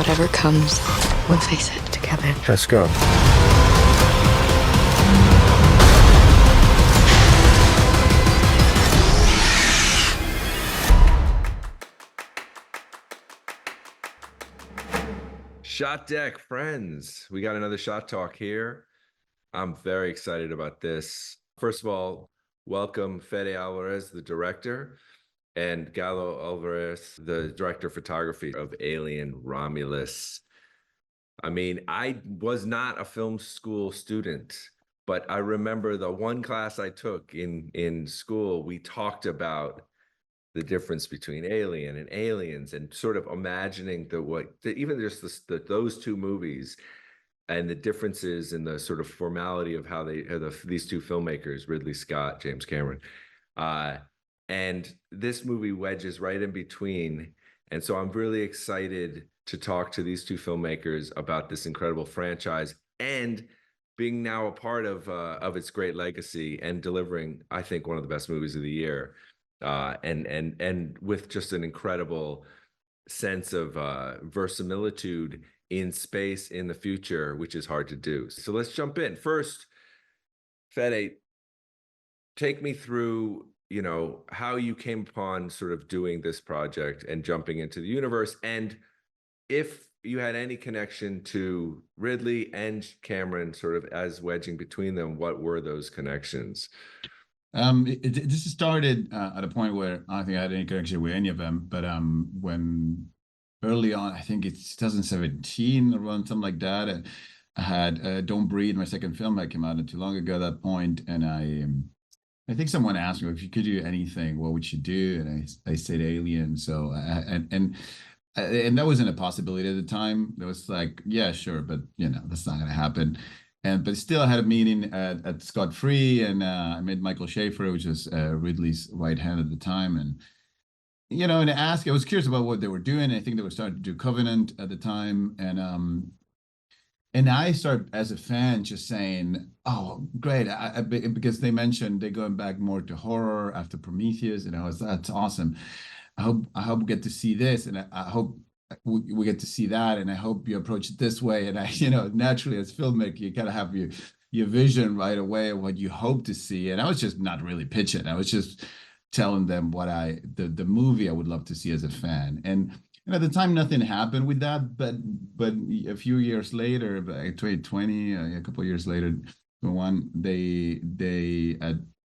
whatever comes, we'll face it together. Let's go. ShotDeck friends, we got another Shot Talk here. I'm very excited about this. First of all, welcome Fede Álvarez, the director, and Galo Olivares, the director of photography of Alien Romulus. I mean, I was not a film school student, but I remember the one class I took in school, we talked about the difference between Alien and Aliens, and sort of imagining even just those two movies and the differences in the sort of formality of how these two filmmakers, Ridley Scott, James Cameron, and this movie wedges right in between. And so I'm really excited to talk to these two filmmakers about this incredible franchise and being now a part of its great legacy and delivering, I think, one of the best movies of the year. And with just an incredible sense of verisimilitude in space in the future, which is hard to do. So let's jump in. First, Fede, take me through, how you came upon sort of doing this project and jumping into the universe, and if you had any connection to Ridley and Cameron, sort of as wedging between them, what were those connections? This started at a point where I don't think I had any connection with any of them, but when early on, I think it's 2017, around something like that, I had Don't Breathe, my second film that came out not too long ago at that point, and I think someone asked me, if you could do anything, what would you do? And I said Alien. So and that wasn't a possibility at the time. It was like, yeah, sure, but that's not going to happen. But still, I had a meeting at Scott Free, and I met Michael Schaefer, which was Ridley's right hand at the time, and and I was curious about what they were doing. I think they were starting to do Covenant at the time, and I started as a fan just saying, "Oh, great!" Because they mentioned they're going back more to horror after Prometheus, and that's awesome. I hope we get to see this, and I hope we get to see that, and I hope you approach it this way. And naturally as filmmaker, you gotta have your vision right away of what you hope to see. And I was just not really pitching. I was just telling them what the movie I would love to see as a fan. And at the time, nothing happened with that. But a few years later, 2020, a couple of years later, they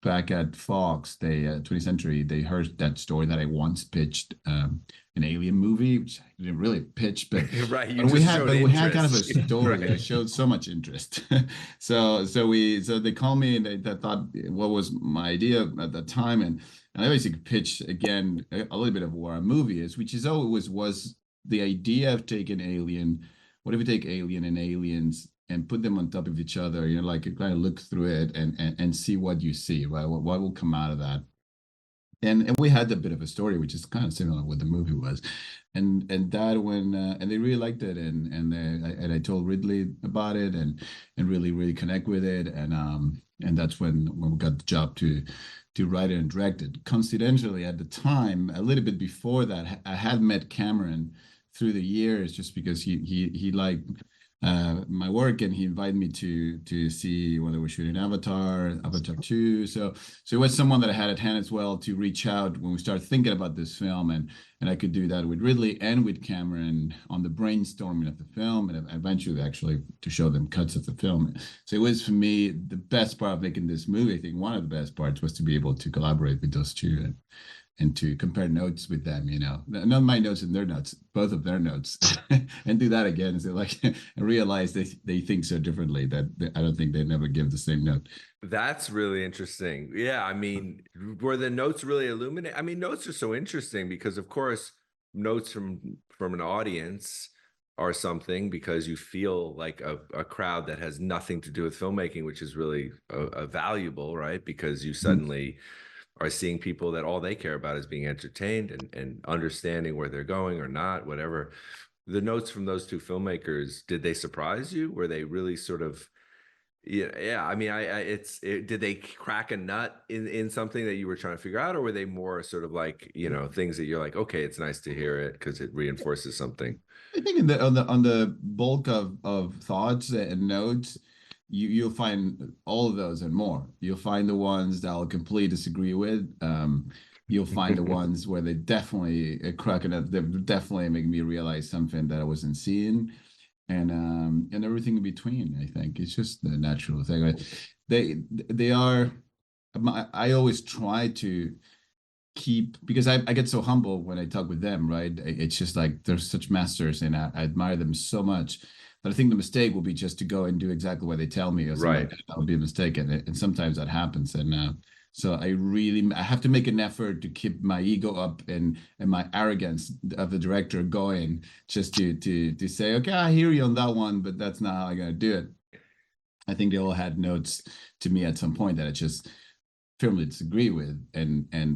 back at Fox, 20th Century, they heard that story that I once pitched, an Alien movie, which I didn't really pitch, but right, but we had kind of a story right. That showed so much interest. so they called me, and they thought what was my idea at that time, and I basically pitched again a little bit of what a movie is, which is always was the idea of taking Alien. What if we take Alien and Aliens and put them on top of each other, like you kind of look through it and see what you see, right? What will come out of that? And we had a bit of a story, which is kind of similar to what the movie was, and that when and they really liked it, and I told Ridley about it, and really connect with it, and that's when we got the job to write it and direct it. Coincidentally, at the time, a little bit before that, I had met Cameron through the years, just because he liked my work, and he invited me to see when they were shooting Avatar 2. So it was someone that I had at hand as well to reach out when we started thinking about this film, and I could do that with Ridley and with Cameron on the brainstorming of the film, and eventually actually to show them cuts of the film. So it was, for me, the best part of making this movie. I think one of the best parts was to be able to collaborate with those two, and to compare notes with them, not my notes and their notes, both of their notes, and do that again. And so and realize they think so differently that I don't think they never give the same note. That's really interesting. Yeah, I mean, were the notes really illuminate? I mean, notes are so interesting because, of course, notes from an audience are something, because you feel like a crowd that has nothing to do with filmmaking, which is really a valuable, right? Because you suddenly are seeing people that all they care about is being entertained and understanding where they're going or not, whatever. The notes from those two filmmakers, did they surprise you? Were they really sort of Yeah. I mean, did they crack a nut in something that you were trying to figure out, or were they more sort of like, things that you're like, okay, it's nice to hear it because it reinforces something? I think in the on the bulk of thoughts and notes, you'll find all of those and more. You'll find the ones that I'll completely disagree with. You'll find the ones where they definitely cracking up. They definitely make me realize something that I wasn't seeing, and everything in between. I think it's just the natural thing. They are. I always try to keep, because I get so humble when I talk with them, right? It's just like they're such masters, and I admire them so much. But I think the mistake will be just to go and do exactly what they tell me, or something Right. like that would be a mistake, and sometimes that happens. And so I have to make an effort to keep my ego up, and my arrogance of the director going, just to say, okay, I hear you on that one, but that's not how I'm gonna do it. I think they all had notes to me at some point that I just firmly disagree with,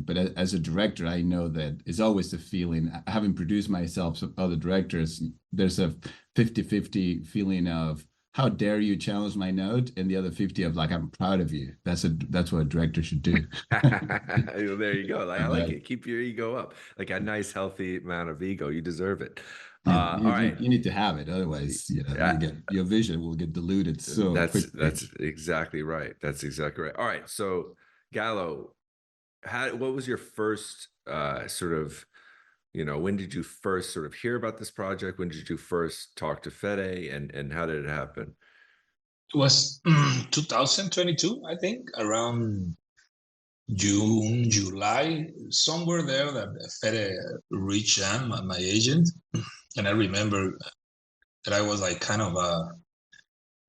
but as a director, I know that it's always the feeling, having produced myself some other directors, there's a 50-50 feeling of how dare you challenge my note, and the other 50 of like, I'm proud of you. That's what a director should do. There you go. Like, I like But it. Keep your ego up. Like a nice, healthy amount of ego. You deserve it. yeah, All you, right. you need to have it, otherwise, you Yeah, get your vision will get diluted so quickly. that's exactly right. That's exactly right. All right. So Gallo, what was your first sort of, when did you first sort of hear about this project? When did you first talk to Fede, and how did it happen? It was 2022, I think, around June, July, somewhere there that Fede reached out, my agent. And I remember that I was like kind of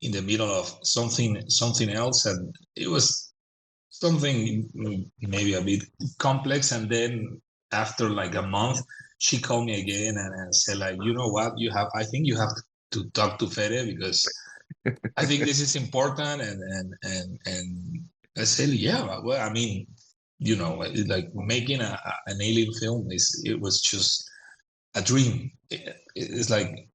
in the middle of something else, and it was something maybe a bit complex. And then after like a month, she called me again and said like, you know what, I think you have to talk to Fede, because I think this is important. And I said, yeah, well, I mean, like making an alien film it was just a dream. It's like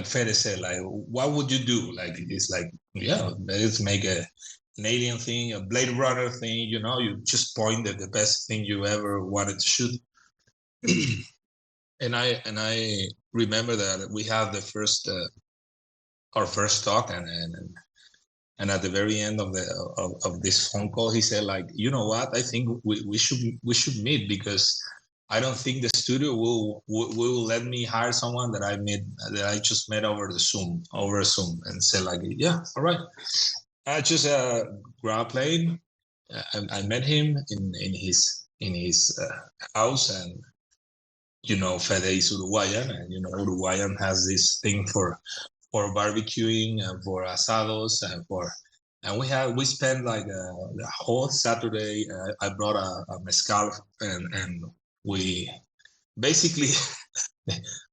Fede said, like, what would you do? Like, it's like, yeah, let's make an alien thing, a Blade Runner thing. You just point at the best thing you ever wanted to shoot. and I remember that we had the first our first talk, and at the very end of this phone call, he said, like, you know what, I think we should meet, because I don't think the studio will let me hire someone that I just met over Zoom, and said like, yeah, all right. I just grabbed a plane. I met him in his house, and Fede is Uruguayan, and Uruguayan has this thing for barbecuing and for asados, and we spent like the whole Saturday. I brought a mezcal, and we basically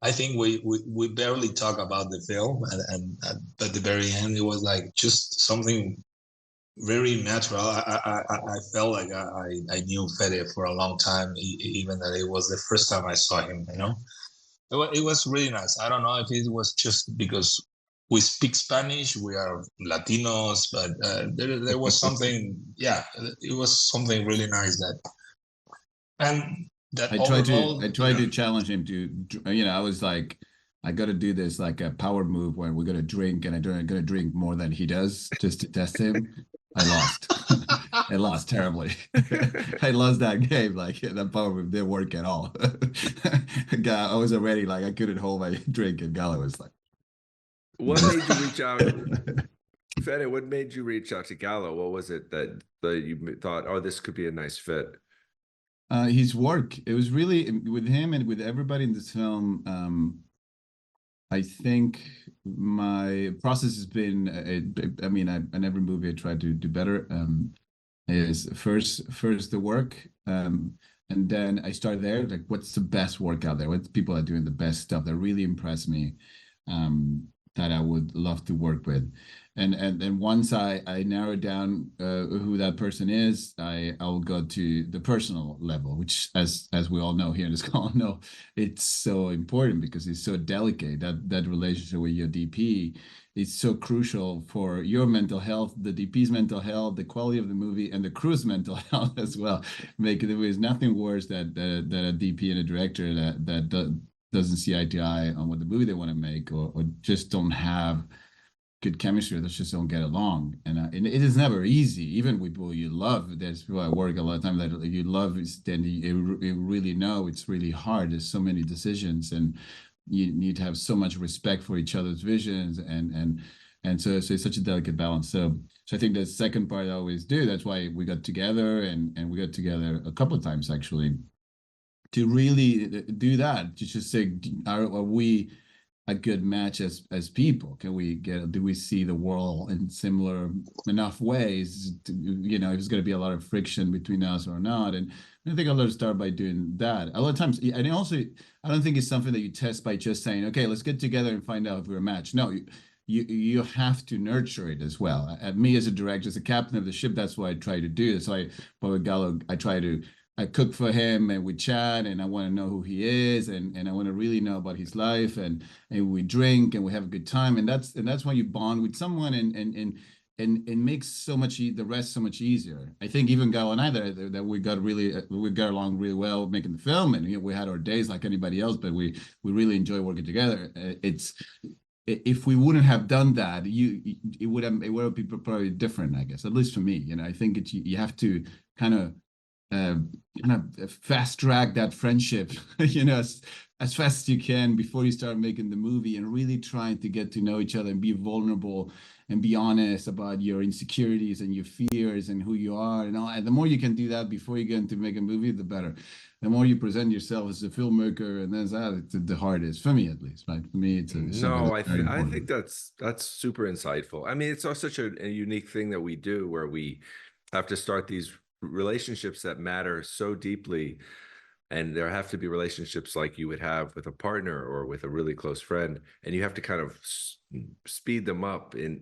I think we barely talk about the film, and at the very end it was like just something very natural. I felt like I knew Fede for a long time, even that it was the first time I saw him. It was really nice. I don't know if it was just because we speak Spanish, we are Latinos, but there was something. Yeah, it was something really nice that I overall. tried to challenge him to, I was like, I got to do this like a power move where we're gonna drink, and I'm gonna drink more than he does just to test him. I lost. I lost terribly. I lost that game. Like that power move didn't work at all. I was already like I couldn't hold my drink, and Galo was like, What made you reach out, Fede? What made you reach out to Gallo? What was it that you thought, oh, this could be a nice fit? His work. It was really with him and with everybody in this film. I think my process has been. I mean, in every movie I try to do better. Is first the work, and then I start there. Like, what's the best work out there? What people are doing the best stuff that really impress me, that I would love to work with, And once I narrow down who that person is, I'll go to the personal level, which as we all know here in this call, know it's so important because it's so delicate. That relationship with your DP is so crucial for your mental health, the DP's mental health, the quality of the movie, and the crew's mental health as well. There's nothing worse than a DP and a director that doesn't see eye to eye on what the movie they want to make, or just don't have good chemistry. Let's just don't get along, and it is never easy. Even with people you love, there's people at work a lot of time that you love, then you really know it's really hard. There's so many decisions, and you need to have so much respect for each other's visions, and so it's such a delicate balance. So I think the second part I always do. That's why we got together, and we got together a couple of times actually, to really do that. To just say, are we a good match as people? Do we see the world in similar enough ways to, if there's going to be a lot of friction between us or not? And I think I'll let start by doing that. A lot of times, and also, I don't think it's something that you test by just saying, okay, let's get together and find out if we're a match. No, you have to nurture it as well. Me as a director, as a captain of the ship, that's what I try to do. So with Galo, I cook for him, and we chat, and I want to know who he is, and I want to really know about his life, and we drink and we have a good time, and that's when you bond with someone, and it makes the rest so much easier. I think even Galo and I that we got along really well making the film, and we had our days like anybody else, but we really enjoy working together. If we wouldn't have done that, it would be probably different, I guess, at least for me. I think you have to kind of fast track that friendship, as fast as you can before you start making the movie, and really trying to get to know each other and be vulnerable and be honest about your insecurities and your fears and who you are and all. And the more you can do that before you get into make a movie, the better. The more you present yourself as a filmmaker, and that's the hardest, for me at least, right? For me, I think that's super insightful. I mean, it's such a unique thing that we do, where we have to start these relationships that matter so deeply, and there have to be relationships like you would have with a partner or with a really close friend, and you have to kind of speed them up in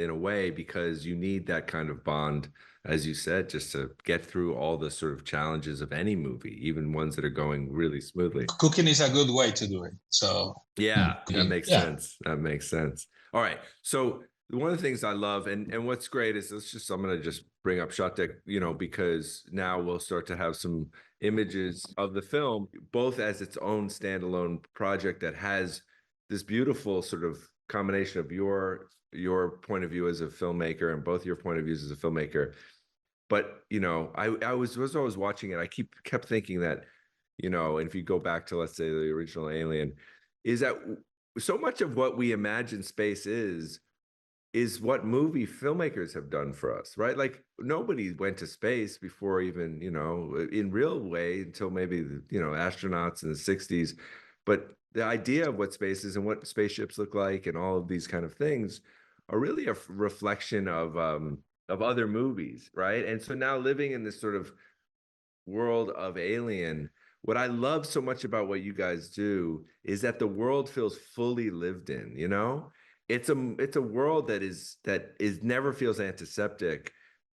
a way, because you need that kind of bond, as you said, just to get through all the sort of challenges of any movie, even ones that are going really smoothly. Cooking is a good way to do it. So yeah, that makes sense. That makes sense. All right, so one of the things I love, and what's great is, I'm going to just bring up ShotDeck, because now we'll start to have some images of the film, both as its own standalone project that has this beautiful sort of combination of your point of view as a filmmaker and both your point of views as a filmmaker. But, I was always watching it. I kept thinking that, if you go back to, let's say, the original Alien, is that so much of what we imagine space is what movie filmmakers have done for us, right? Like, nobody went to space before, even, in real way, until maybe, astronauts in the 60s. But the idea of what space is and what spaceships look like and all of these kind of things are really a reflection of other movies, right? And so now, living in this sort of world of Alien, what I love so much about what you guys do is that the world feels fully lived in, It's a world that never feels antiseptic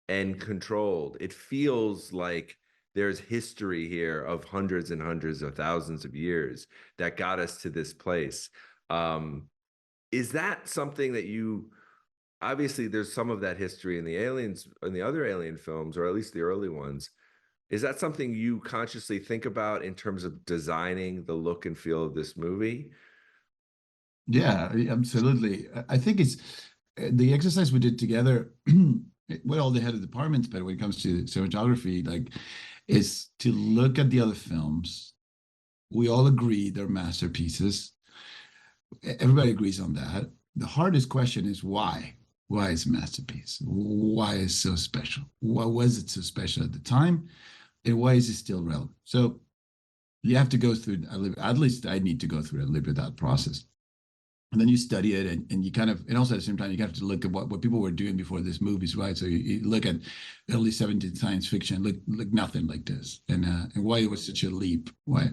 and controlled. It feels like there's history here of hundreds and hundreds of thousands of years that got us to this place. Is that something that obviously there's some of that history in the other Alien films, or at least the early ones. Is that something you consciously think about in terms of designing the look and feel of this movie? Yeah, absolutely. I think it's the exercise we did together with all the head of departments, but when it comes to cinematography, is to look at the other films. We all agree they're masterpieces. Everybody agrees on that. The hardest question is why? Why is a masterpiece? Why is it so special? Why was it so special at the time? And why is it still relevant? So you have to go through, at least I need to go through a little bit of that process. And then you study it, and you kind of, and also at the same time, you have to look at what people were doing before these movies, right? So you look at early 70s science fiction, look nothing like this, and why it was such a leap, right?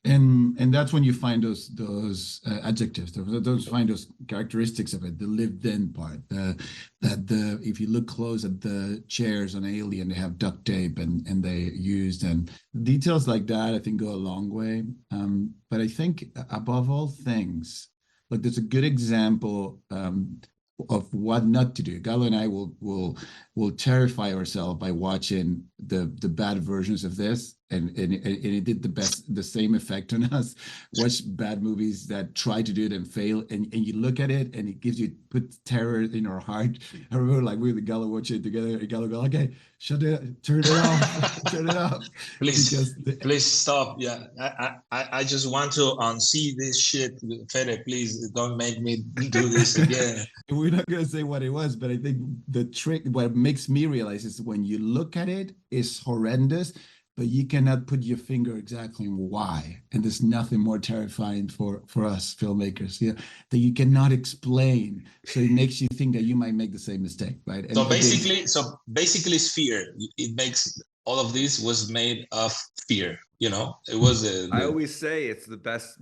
And that's when you find those adjectives, those find those characteristics of it, the lived-in part, if you look close at the chairs on Alien, they have duct tape and they used, and details like that, I think go a long way. But I think above all things, like there's a good example of what not to do. Galo and I will terrify ourselves by watching the bad versions of this, and it did the same effect on us. Watch bad movies that try to do it and fail, and you look at it and it puts terror in our heart. I remember like we and Galo watch it together, and Galo go, okay, turn it off, turn it off. Please stop. Yeah, I just want to unsee this shit. Fede, please don't make me do this again. We're not going to say what it was, but I think the trick, what makes me realize is when you look at it, it's horrendous, but you cannot put your finger exactly on why. And there's nothing more terrifying for us filmmakers, that you cannot explain. So it makes you think that you might make the same mistake, right? And so basically it's fear. It makes all of this was made of fear. It was I always say it's the best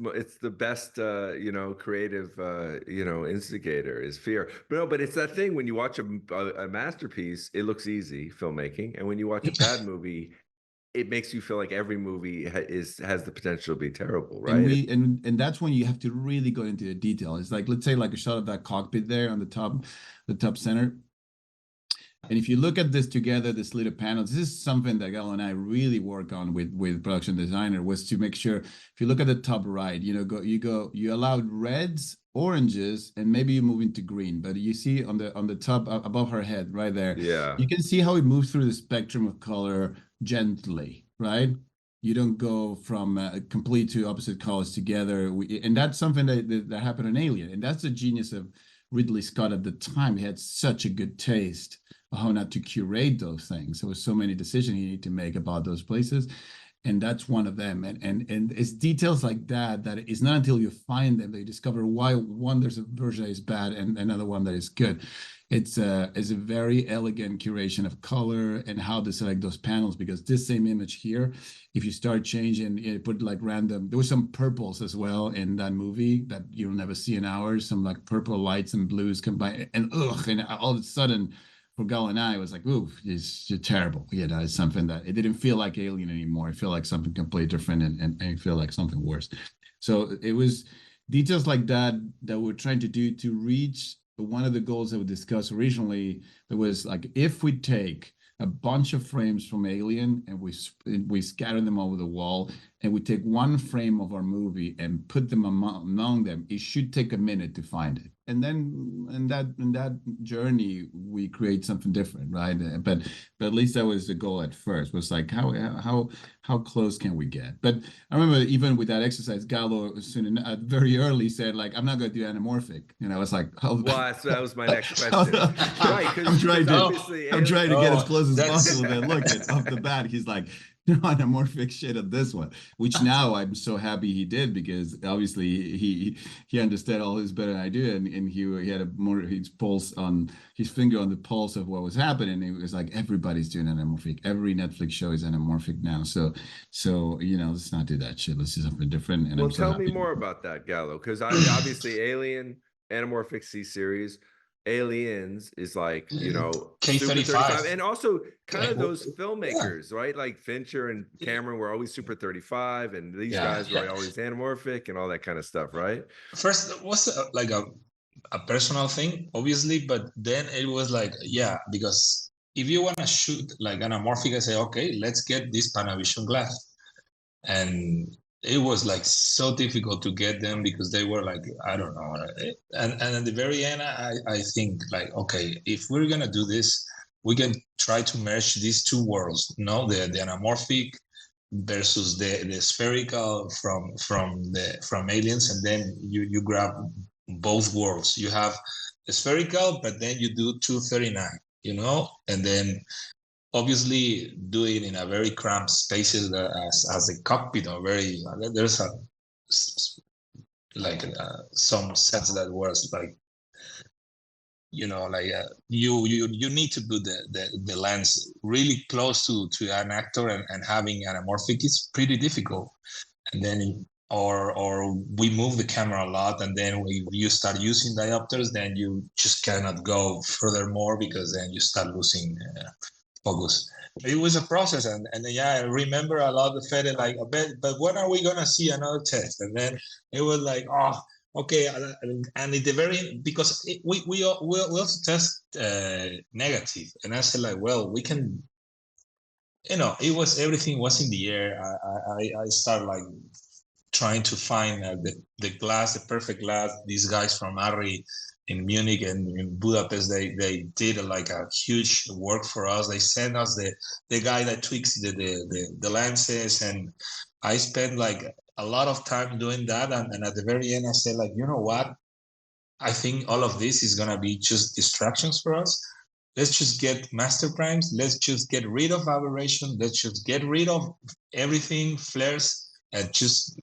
creative instigator is fear. But it's that thing when you watch a masterpiece, it looks easy filmmaking, and when you watch a bad movie, it makes you feel like every movie has the potential to be terrible, right? And that's when you have to really go into the detail. It's like, let's say like a shot of that cockpit there on the top center. And if you look at this together, this little panel, this is something that Galo and I really work on with production designer, was to make sure, if you look at the top right, you allowed reds, oranges, and maybe you move into green, but you see on the top above her head right there, you can see how it moves through the spectrum of color gently, right? You don't go from complete to opposite colors together. And that's something that happened in Alien. And that's the genius of Ridley Scott at the time. He had such a good taste of how not to curate those things. There was so many decisions he needed to make about those places. And that's one of them. And it's details like that it's not until you find them that you discover why one, there's a version that is bad and another one that is good. It's a very elegant curation of color and how to select those panels, because this same image here, if you start changing, you put like random, there were some purples as well in that movie that you'll never see in ours, some like purple lights and blues combined, and all of a sudden, for Galo and I, it was like, ooh, it's terrible. It's something that it didn't feel like Alien anymore. It felt like something completely different, and it felt like something worse. So it was details like that we're trying to do to reach one of the goals that we discussed originally. That was like, if we take a bunch of frames from Alien and we scatter them over the wall, and we take one frame of our movie and put them among them, it should take a minute to find it. And then in that journey, we create something different, right? But at least that was the goal at first, was like, how close can we get? But I remember even with that exercise, Galo very early said, like, I'm not going to do anamorphic. It's like, well, that was my next question. Right, I'm trying to get as close as possible. Then look, off the bat, he's like, no anamorphic shit at this one, which now I'm so happy he did, because obviously he understood all this better than I do, and he had his pulse on his finger on the pulse of what was happening. It was like, everybody's doing anamorphic. Every Netflix show is anamorphic now. So let's not do that shit. Let's do something different. And well, tell me more about that, Galo, because obviously Alien, Anamorphic C-series, Aliens is like, K35, and also kind of those filmmakers, right? Like Fincher and Cameron were always super 35, and these guys were always anamorphic and all that kind of stuff, right? First, it was like a personal thing, obviously, but then it was like, because if you want to shoot like anamorphic, I say, okay, let's get this Panavision glass, and it was like so difficult to get them because they were like, I don't know. And at the very end, I think like, okay, if we're going to do this, we can try to merge these two worlds, the anamorphic versus the spherical from Aliens. And then you grab both worlds. You have the spherical, but then you do 239, and then obviously do it in a very cramped spaces as a cockpit, or there's a some sets that was like, you know, like you need to put the lens really close to an actor, and having anamorphic is pretty difficult. And then or we move the camera a lot, and then you start using diopters, then you just cannot go furthermore, because then you start losing focus. It was a process, and yeah, I remember a lot of Fede like, but when are we gonna see another test? And then it was like, oh, okay, and at the very, because we also test negative, and I said like, well, we can, you know, everything was in the air. I started like trying to find the glass, the perfect glass. These guys from Arri in Munich and in Budapest, they did like a huge work for us. They sent us the guy that tweaks the lenses, and I spent like a lot of time doing that. And at the very end, I said like, you know what? I think all of this is gonna be just distractions for us. Let's just get master primes. Let's just get rid of aberration. Let's just get rid of everything, flares, and just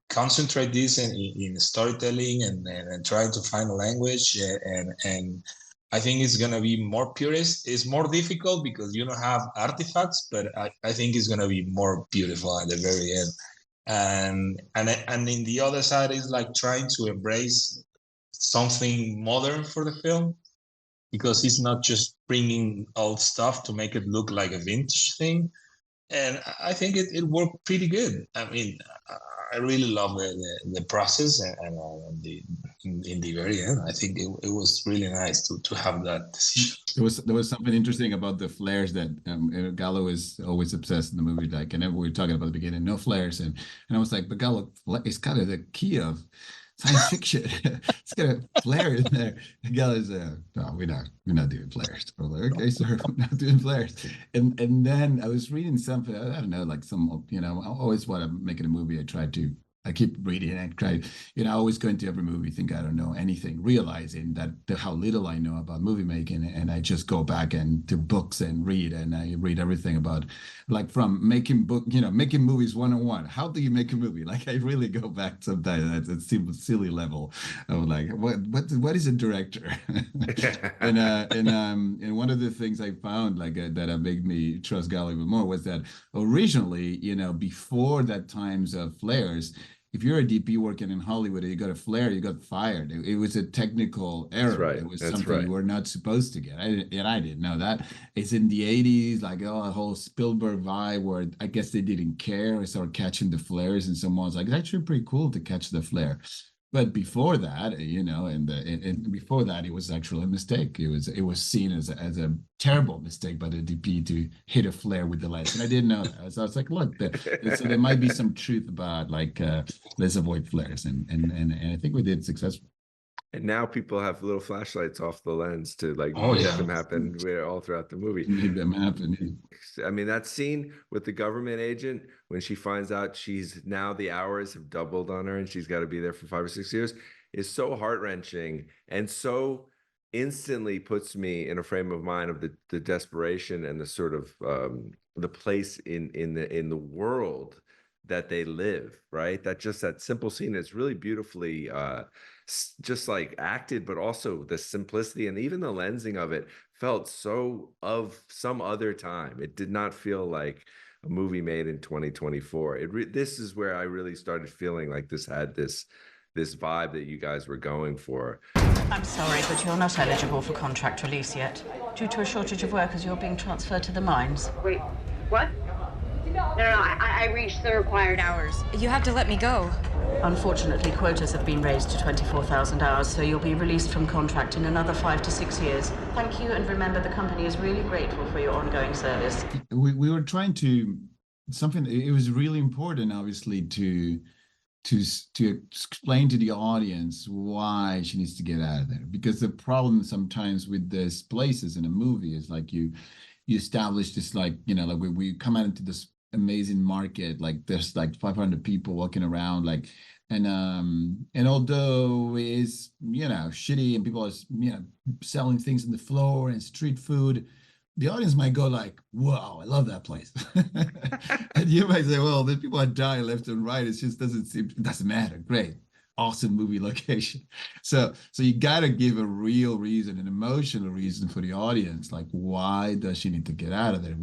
concentrate this in storytelling and trying to find a language. And I think it's gonna be more purist. It's more difficult because you don't have artifacts, but I think it's gonna be more beautiful at the very end. And in the other side is like trying to embrace something modern for the film, because he's not just bringing old stuff to make it look like a vintage thing. And I think it worked pretty good. I mean, I really love the process, and in the very end, I think it was really nice to have that decision. There was something interesting about the flares that Galo is always obsessed in the movie. Like, and we were talking about the beginning, no flares, and I was like, but Galo, it's kind of the key of science fiction. It's got a flare in there. And Galo's no, we're not doing flares. We're like, okay, sir, we're not doing flares. And then I was reading something, I don't know, like some, you know, I always want to make a movie. I keep reading and I try, you know, I always go into every movie, think I don't know anything, realizing that how little I know about movie making. And I just go back and to books and I read everything about, like, from making making movies 101. How do you make a movie? Like, I really go back sometimes. It seems silly level of like, what is a director? and one of the things I found like that made me trust Galo even more was that originally, you know, before that times of flares, if you're a DP working in Hollywood and you got a flare, you got fired. It was a technical error. That's right. It was something you were not supposed to get. I didn't know that. It's in the 80s, like a whole Spielberg vibe where I guess they didn't care. I started catching the flares, and someone was like, it's actually pretty cool to catch the flare. But before that, you know, and before that, it was actually a mistake. It was seen as a terrible mistake by the DP to hit a flare with the lens, and I didn't know that. So I was like, look, so there might be some truth about like let's avoid flares, and I think we did successfully. And now people have little flashlights off the lens to like make them happen all throughout the movie. Make them happen. I mean, that scene with the government agent when she finds out the hours have doubled on her and she's got to be there for 5 or 6 years is so heart-wrenching and so instantly puts me in a frame of mind of the desperation and the sort of the place in the world that they live, right? That simple scene is really beautifully just like acted, but also the simplicity and even the lensing of it felt so of some other time. It did not feel like a movie made in 2024. This is where I really started feeling like this had this vibe that you guys were going for. I'm sorry, but you're not eligible for contract release yet. Due to a shortage of workers, you're being transferred to the mines. Wait, what? No, I reached the required hours. You have to let me go. Unfortunately, quotas have been raised to 24,000 hours, so you'll be released from contract in another 5 to 6 years. Thank you, and remember the company is really grateful for your ongoing service. We were trying to, it was really important, obviously, to explain to the audience why she needs to get out of there. Because the problem sometimes with these places in a movie is like you establish this, like, you know, like we come out into this amazing market, like there's like 500 people walking around, like, and although it's, you know, shitty and people are, you know, selling things on the floor and street food, the audience might go like, wow, I love that place. And you might say, well, the people are dying left and right. It just doesn't matter. Great. awesome movie location. So you gotta give a real reason, an emotional reason for the audience. Like, why does she need to get out of there?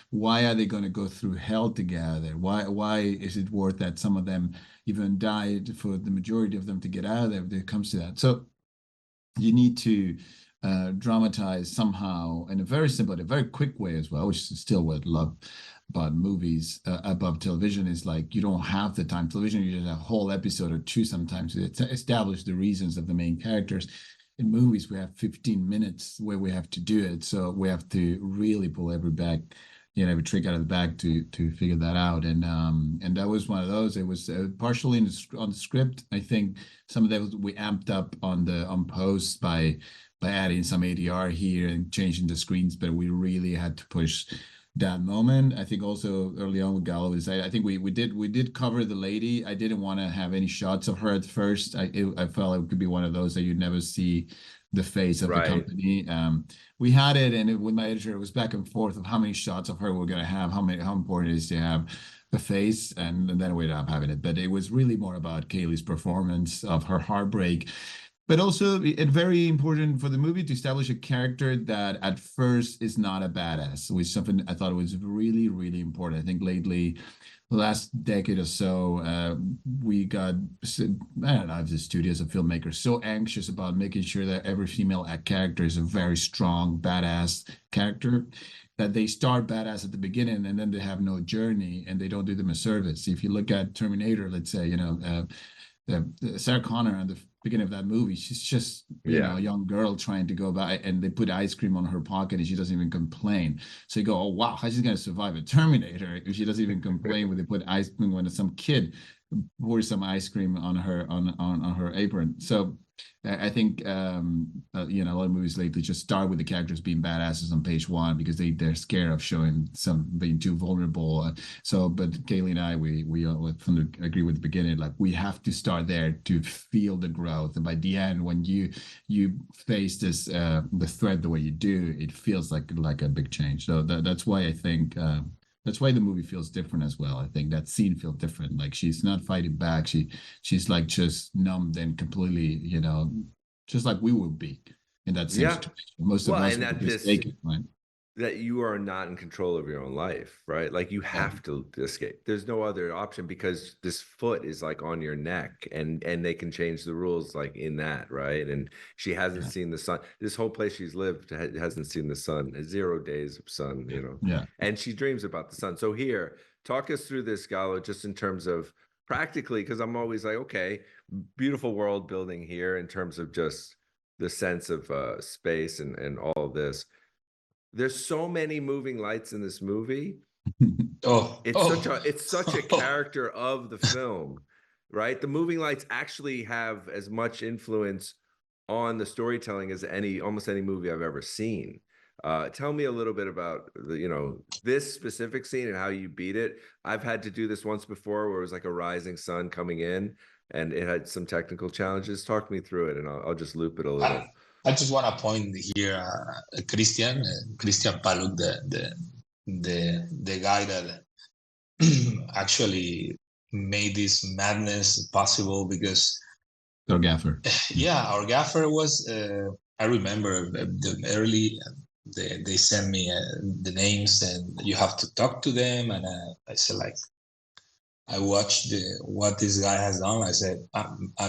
Why are they going to go through hell to get out of there? Why is it worth that some of them even died for the majority of them to get out of there if it comes to that? So you need to dramatize somehow in a very simple, in a very quick way as well, which is still what I love about movies, above television, is like you don't have the time. Television, you just have a whole episode or two sometimes to establish the reasons of the main characters. In movies, we have 15 minutes where we have to do it, so we have to really pull every trick out of the bag to figure that out. And that was one of those. It was partially on the script. I think some of that we amped up on post by adding some ADR here and changing the screens, but we really had to push that moment. I think also early on with Galo is I think we did cover the lady. I didn't want to have any shots of her at first. I felt it could be one of those that you'd never see the face of the company. We had it, and with my editor, it was back and forth of how many shots of her we're going to have, how important it is to have the face, and then we ended up having it. But it was really more about Kaylee's performance of her heartbreak. But also, it's very important for the movie to establish a character that at first is not a badass, which is something I thought was really, really important. I think lately, the last decade or so, we got, I don't know, the studios and filmmakers so anxious about making sure that every female character is a very strong, badass character, that they start badass at the beginning and then they have no journey and they don't do them a service. If you look at Terminator, let's say, Sarah Connor at the beginning of that movie, she's just you know, a young girl trying to go by, and they put ice cream on her pocket and she doesn't even complain. So you go, oh wow, how's she gonna survive a Terminator if she doesn't even complain when they put ice cream, when some kid pours some ice cream on her on her apron. So I think a lot of movies lately just start with the characters being badasses on page one because they're scared of showing some being too vulnerable. But Kaylee and I, we agree with the beginning, like we have to start there to feel the growth, and by the end, when you face this the threat the way you do, it feels like a big change. So that's why I think. That's why the movie feels different as well. I think that scene feels different. Like she's not fighting back. She's like just numbed and completely, just like we would be in that same situation. Most of us would just take it, right? That you are not in control of your own life, right? Like you have to escape. There's no other option because this foot is like on your neck, and they can change the rules like in that, right? And she hasn't seen the sun. This whole place she's lived hasn't seen the sun. 0 days of sun, Yeah. And she dreams about the sun. So here, talk us through this, Galo, just in terms of practically, because I'm always like, okay, beautiful world building here in terms of just the sense of space and all of this. There's so many moving lights in this movie. It's such a character of the film, right? The moving lights actually have as much influence on the storytelling as almost any movie I've ever seen. Tell me a little bit about this specific scene and how you beat it. I've had to do this once before where it was like a rising sun coming in and it had some technical challenges. Talk me through it and I'll just loop it a little. I just want to point here, Christian Paluk, the guy that actually made this madness possible, because our gaffer. Yeah, our gaffer was. I remember the early. They sent me the names, and you have to talk to them, and I said like. I watched what this guy has done. I said,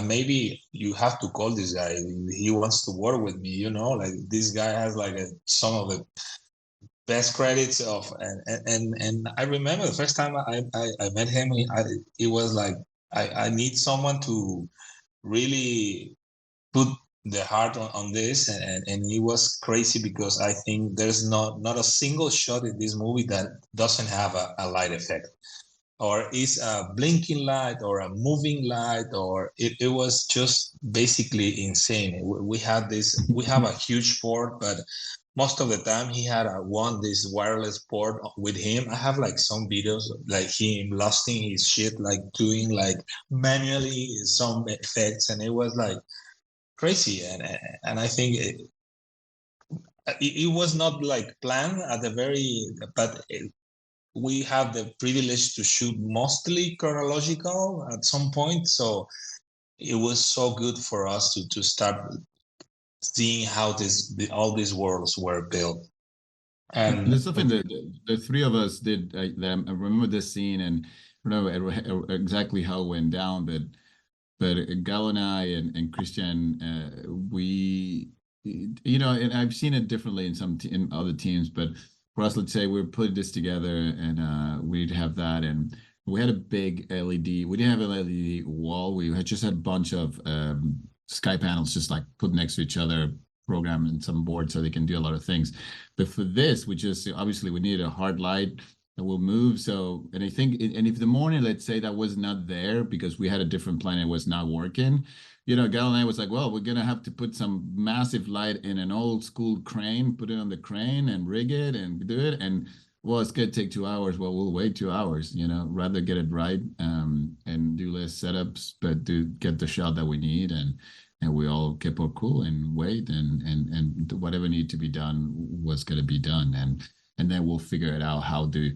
maybe you have to call this guy. He wants to work with me, like this guy has like some of the best credits of, and I remember the first time I met him, it was like, I need someone to really put the heart on this, and it was crazy because I think there's not a single shot in this movie that doesn't have a light effect. Or is a blinking light or a moving light, or it was just basically insane. We have a huge port, but most of the time he had this wireless port with him. I have like some videos like him losing his shit, like doing like manually some effects, and it was like crazy. And I think it was not like planned at the but we have the privilege to shoot mostly chronological at some point, so it was so good for us to start seeing how all these worlds were built. And there's something that the three of us did. I remember this scene, and I don't know exactly how it went down, but Galo and I and Christian, we, and I've seen it differently in other teams, but for us, let's say we're putting this together, and we'd have that, and we had a big LED. We didn't have an LED wall. We had just had a bunch of sky panels just like put next to each other, program and some board so they can do a lot of things. But for this, we just obviously we needed a hard light that will move. So, and I think, and if the morning, let's say that was not there because we had a different plan, it was not working. Gal and I was like, well, we're gonna have to put some massive light in an old school crane, put it on the crane and rig it and do it. And well, it's gonna take 2 hours. Well, we'll wait 2 hours, rather get it right and do less setups, but do get the shot that we need. And we all kept our cool and wait, and whatever needed to be done was going to be done, and then we'll figure it out. How do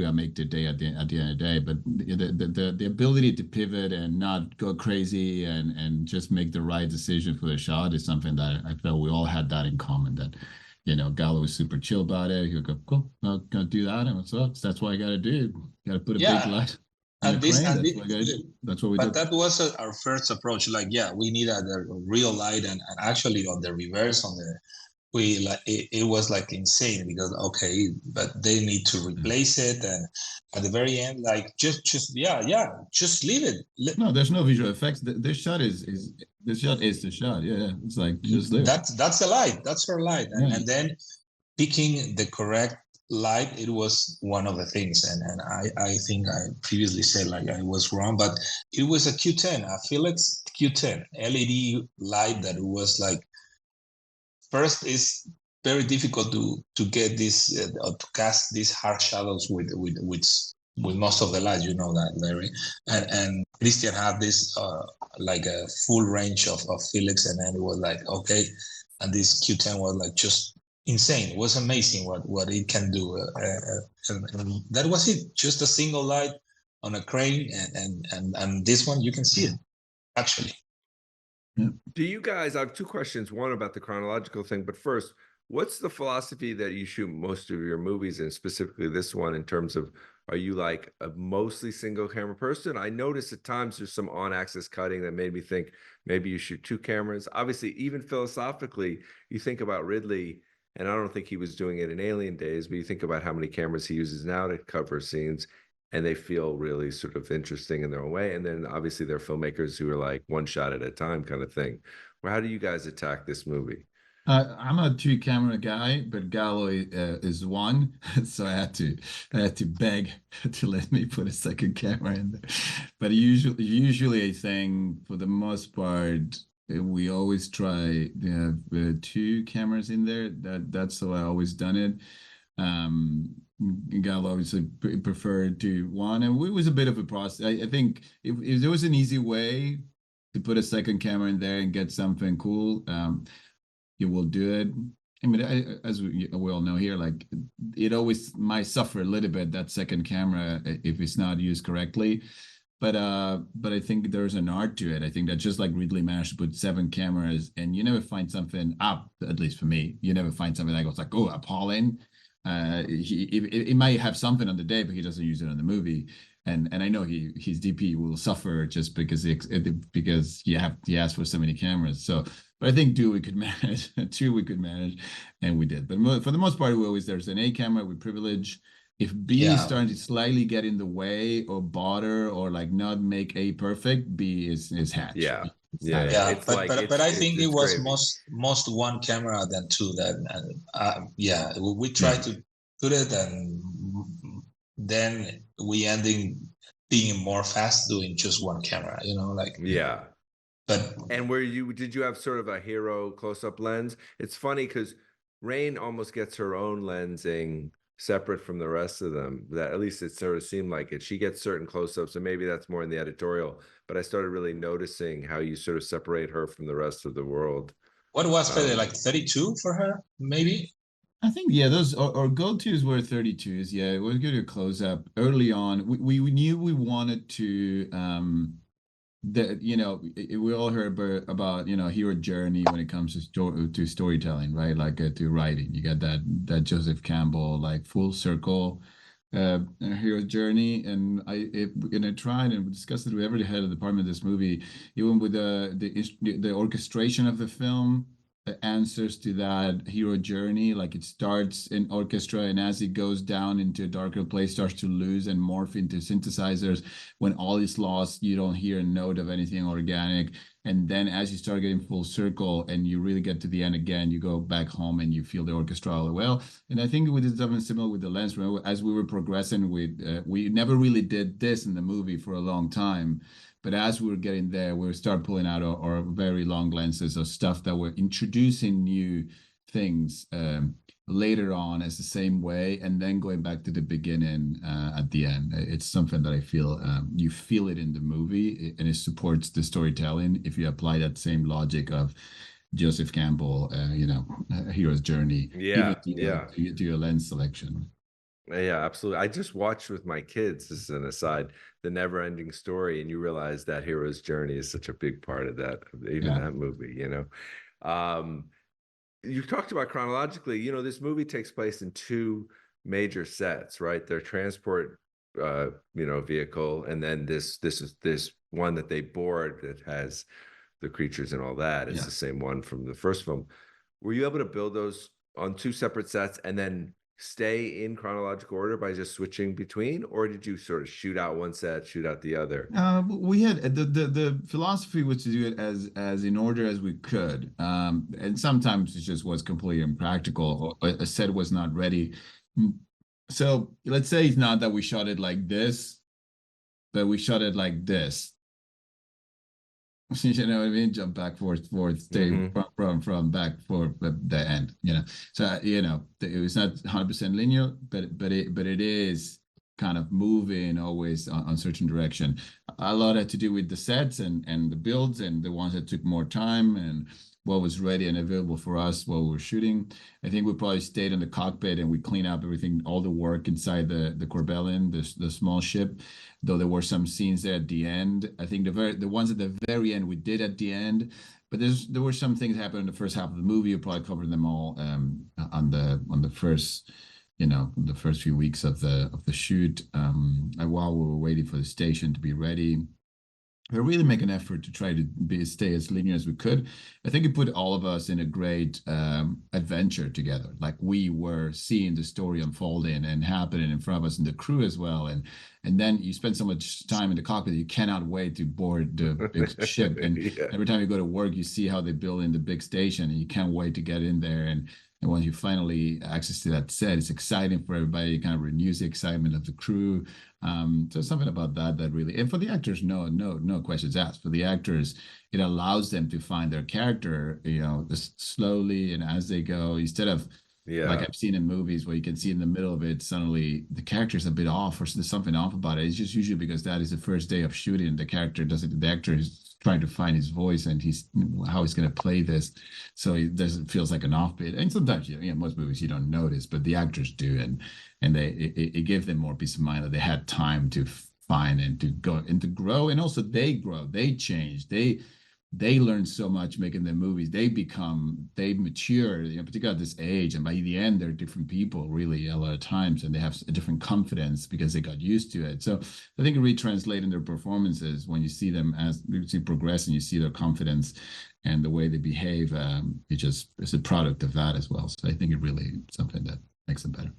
I make the day at the end of the day? But the ability to pivot and not go crazy and just make the right decision for the shot is something that I felt we all had that in common. That Galo was super chill about it. He would go, cool, I'm gonna do that, and that's what I got to do. Got to put a big light. That's what we did. But that was our first approach. Like, we needed a real light, and actually on the reverse, it was like insane because but they need to replace it, and at the very end, like just leave it. No, there's no visual effects. This shot is the shot. Yeah, it's like just leave. That's a light. That's her light, and then picking the correct light, it was one of the things, and I think I previously said like I was wrong, but it was a Q10, a Philips Q10 LED light that was like, first is very difficult to get this or to cast these hard shadows with most of the lights, that, Larry, and Christian had this like a full range of Philips, and then it was like and this Q10 was like just insane. It was amazing what it can do, and that was it. Just a single light on a crane, and this one you can see it actually. Do you guys? I have two questions. One about the chronological thing, but first, what's the philosophy that you shoot most of your movies in, specifically this one, in terms of, are you like a mostly single camera person? I noticed at times there's some on-axis cutting that made me think maybe you shoot two cameras. Obviously, even philosophically, you think about Ridley. And I don't think he was doing it in Alien days, but you think about how many cameras he uses now to cover scenes, and they feel really sort of interesting in their own way. And then obviously there are filmmakers who are like one shot at a time kind of thing. Well, how do you guys attack this movie? I'm a 2-camera guy, but Galo is one, so I had to beg to let me put a second camera in there. But usually I think for the most part, we always try to have 2 cameras in there. That's how I always done it. Galo obviously preferred to one, and it was a bit of a process. I think if there was an easy way to put a second camera in there and get something cool, you will do it. I mean, as we all know here, like it always might suffer a little bit, that second camera, if it's not used correctly. But I think there's an art to it. I think that just like Ridley managed to put 7 cameras, and you never find something up, at least for me, you never find something that goes like, oh, appalling. He might have something on the day, but he doesn't use it on the movie. And I know his DP will suffer just because he asked for so many cameras. So, but I think 2 we could manage, and we did. But for the most part, there's an A camera with privilege. If B is starting to slightly get in the way or bother or like not make A perfect, B is hatch. Yeah. But I think it was most one camera than 2. We tried to put it, and then we ending being more fast doing just one camera. But and did you have sort of a hero close-up lens? It's funny because Rain almost gets her own lensing separate from the rest of them. That at least it sort of seemed like it. She gets certain close-ups, and maybe that's more in the editorial, but I started really noticing how you sort of separate her from the rest of the world. What was Fede, like 32 for her, maybe? I think, those our go-tos were 32s. Yeah, it was good to close up early on. We knew we wanted to we all heard about hero journey when it comes to storytelling, right? Like to writing. You got that Joseph Campbell like full circle hero journey, and I tried and discussed it with every head of the department of this movie, even with the orchestration of the film. The answers to that hero journey, like it starts in orchestra, and as it goes down into a darker place, starts to lose and morph into synthesizers. When all is lost, you don't hear a note of anything organic. And then as you start getting full circle and you really get to the end again, you go back home and you feel the orchestra all well. And I think we did something similar with the lens. As we were progressing we never really did this in the movie for a long time. But as we were getting there, we start pulling out our very long lenses of stuff that we're introducing new things later on as the same way, and then going back to the beginning at the end. It's something that I feel you feel it in the movie, and it supports the storytelling if you apply that same logic of Joseph Campbell, a hero's journey, Yeah, even to your lens selection. Yeah, absolutely. I just watched with my kids, this is an aside, the Never Ending Story, and you realize that hero's journey is such a big part of that, even that movie, you talked about chronologically, this movie takes place in two major sets, right? Their transport vehicle, and then this one that they board that has the creatures and all that. It's the same one from the first film. Were you able to build those on two separate sets and then stay in chronological order by just switching between, or did you sort of shoot out one set, shoot out the other? We had the philosophy was to do it as in order as we could, and sometimes it just was completely impractical, or a set was not ready. So let's say it's not that we shot it like this, but we shot it like this. You know what I mean? Jump back, forth, stay from back for the end. So it was not 100% linear, but it is kind of moving always on certain direction. A lot had to do with the sets and the builds, and the ones that took more time, and what was ready and available for us while we were shooting. I think we probably stayed in the cockpit and we cleaned up everything, all the work inside the Corbellin, the small ship, though there were some scenes there at the end. I think the ones at the very end we did at the end, but there were some things happening in the first half of the movie. You probably covered them all on the first the first few weeks of the shoot, and while we were waiting for the station to be ready. We really make an effort to try to stay as linear as we could. I think it put all of us in a great adventure together. Like we were seeing the story unfolding and happening in front of us, and the crew as well. And then you spend so much time in the cockpit, you cannot wait to board the big ship. And every time you go to work, you see how they build in the big station, and you can't wait to get in there. And once you finally access to that set, it's exciting for everybody. It kind of renews the excitement of the crew. So something about that really, and for the actors, no questions asked. For the actors, it allows them to find their character, just slowly and as they go, instead of like I've seen in movies where you can see in the middle of it, suddenly the character's a bit off, or there's something off about it. It's just usually because that is the first day of shooting, and the actor is trying to find his voice and how he's going to play this. So it feels like an off bit. And sometimes, most movies you don't notice, but the actors do. And it gives them more peace of mind that they had time to find and to go and to grow. And also they grow, they change, they learn so much making the movies. They mature, particularly at this age. And by the end, they're different people, really, a lot of times. And they have a different confidence because they got used to it. So I think it really translates in their performances when you see them as you see progress and you see their confidence and the way they behave. It's a product of that as well. So I think it really something that makes them better.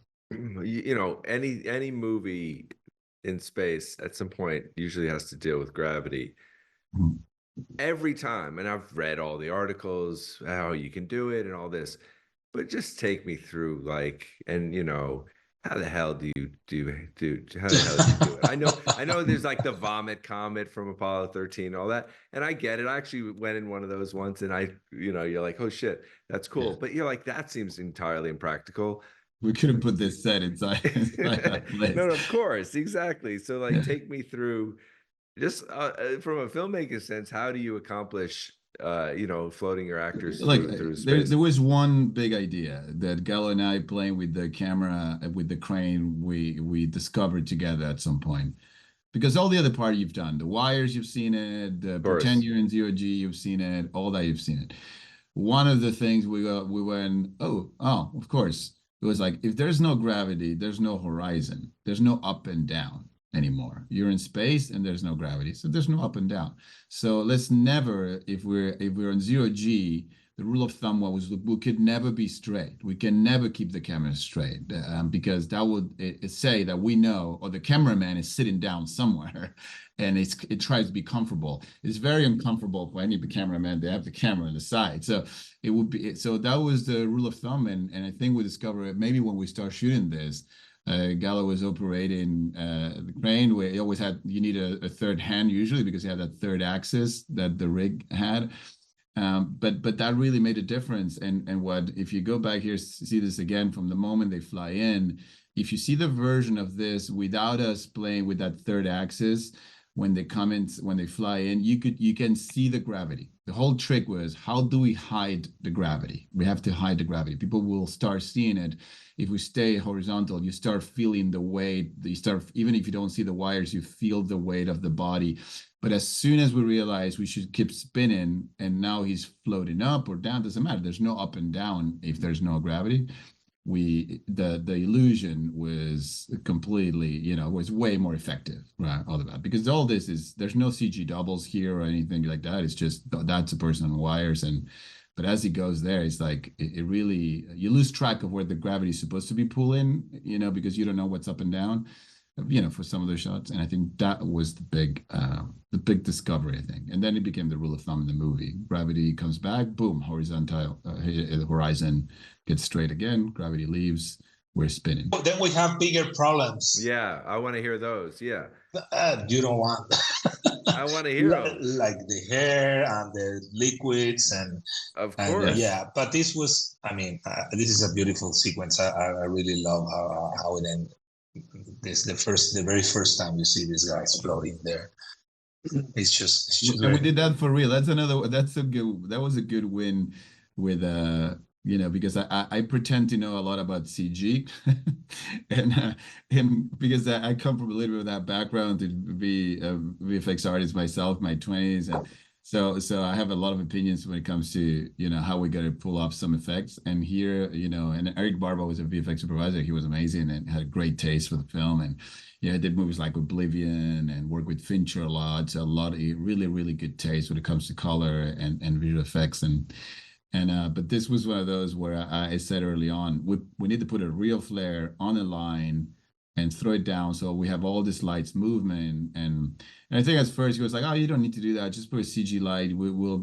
Any movie in space at some point usually has to deal with gravity. Mm-hmm. Every time, and I've read all the articles how you can do it and all this, but just take me through how the hell do you do it? I know there's like the vomit comet from Apollo 13, all that, and I get it. I actually went in one of those once, and you're like, oh shit, that's cool. Yeah. But you're like, that seems entirely impractical. We couldn't put this set inside that place. No, of course, exactly. So take me through. Just from a filmmaking sense, how do you accomplish, floating your actors through space? There was one big idea that Galo and I, playing with the camera, with the crane, we discovered together at some point. because all the other part you've done, the wires, you've seen it, the course. pretend you're in zero G, you've seen it, all that you've seen it. One of the things we went, oh, of course. It was like, if there's no gravity, there's no horizon. There's no up and down anymore. You're in space and there's no gravity. So there's no up and down. So let's never, if we're on zero G, the rule of thumb was we could never be straight. We can never keep the camera straight because that would say that we know, or the cameraman is sitting down somewhere and it tries to be comfortable. It's very uncomfortable for any cameraman. They have the camera on the side. So it would be, so that was the rule of thumb. And I think we discovered maybe when we start shooting this, Galo was operating the crane where you need a third hand usually because you have that third axis that the rig had. But that really made a difference. And what, if you go back here, see this again from the moment they fly in, if you see the version of this without us playing with that third axis, when they come in, when they fly in, you can see the gravity. The whole trick was, how do we hide the gravity? We have to hide the gravity. People will start seeing it. If we stay horizontal, you start feeling the weight. You start, even if you don't see the wires, you feel the weight of the body. But as soon as we realize we should keep spinning, and now he's floating up or down, doesn't matter. There's no up and down if there's no gravity. The illusion was completely, was way more effective, right? All of that, because all this is, there's no CG doubles here or anything like that. It's just, that's a person on wires. But as he goes there, it's like, it really, you lose track of where the gravity is supposed to be pulling, because you don't know what's up and down, for some of those shots. And I think that was the big discovery, I think. And then it became the rule of thumb in the movie. Gravity comes back, boom, horizontal, the horizon gets straight again, gravity leaves, we're spinning. But then we have bigger problems. Yeah, I want to hear those. Yeah. You don't want. I want to hear them. Like the hair and the liquids and. Of course. Yeah, but this was, this is a beautiful sequence. I really love how it ended. This the very first time you see these guys floating there. It's just and we did that for real. That was a good win with because I pretend to know a lot about CG and because I come from a little bit of that background to be a VFX artist myself, my 20s, and so I have a lot of opinions when it comes to how we got to pull off some effects. And here, and Eric Barba was a VFX supervisor. He was amazing and had a great taste for the film. And did movies like Oblivion and worked with Fincher a lot. So a lot of really, really good taste when it comes to color and visual effects. But this was one of those where I said early on, we need to put a real flare on a line and throw it down so we have all this lights movement. And I think at first he was like, oh, you don't need to do that, just put a CG light, we'll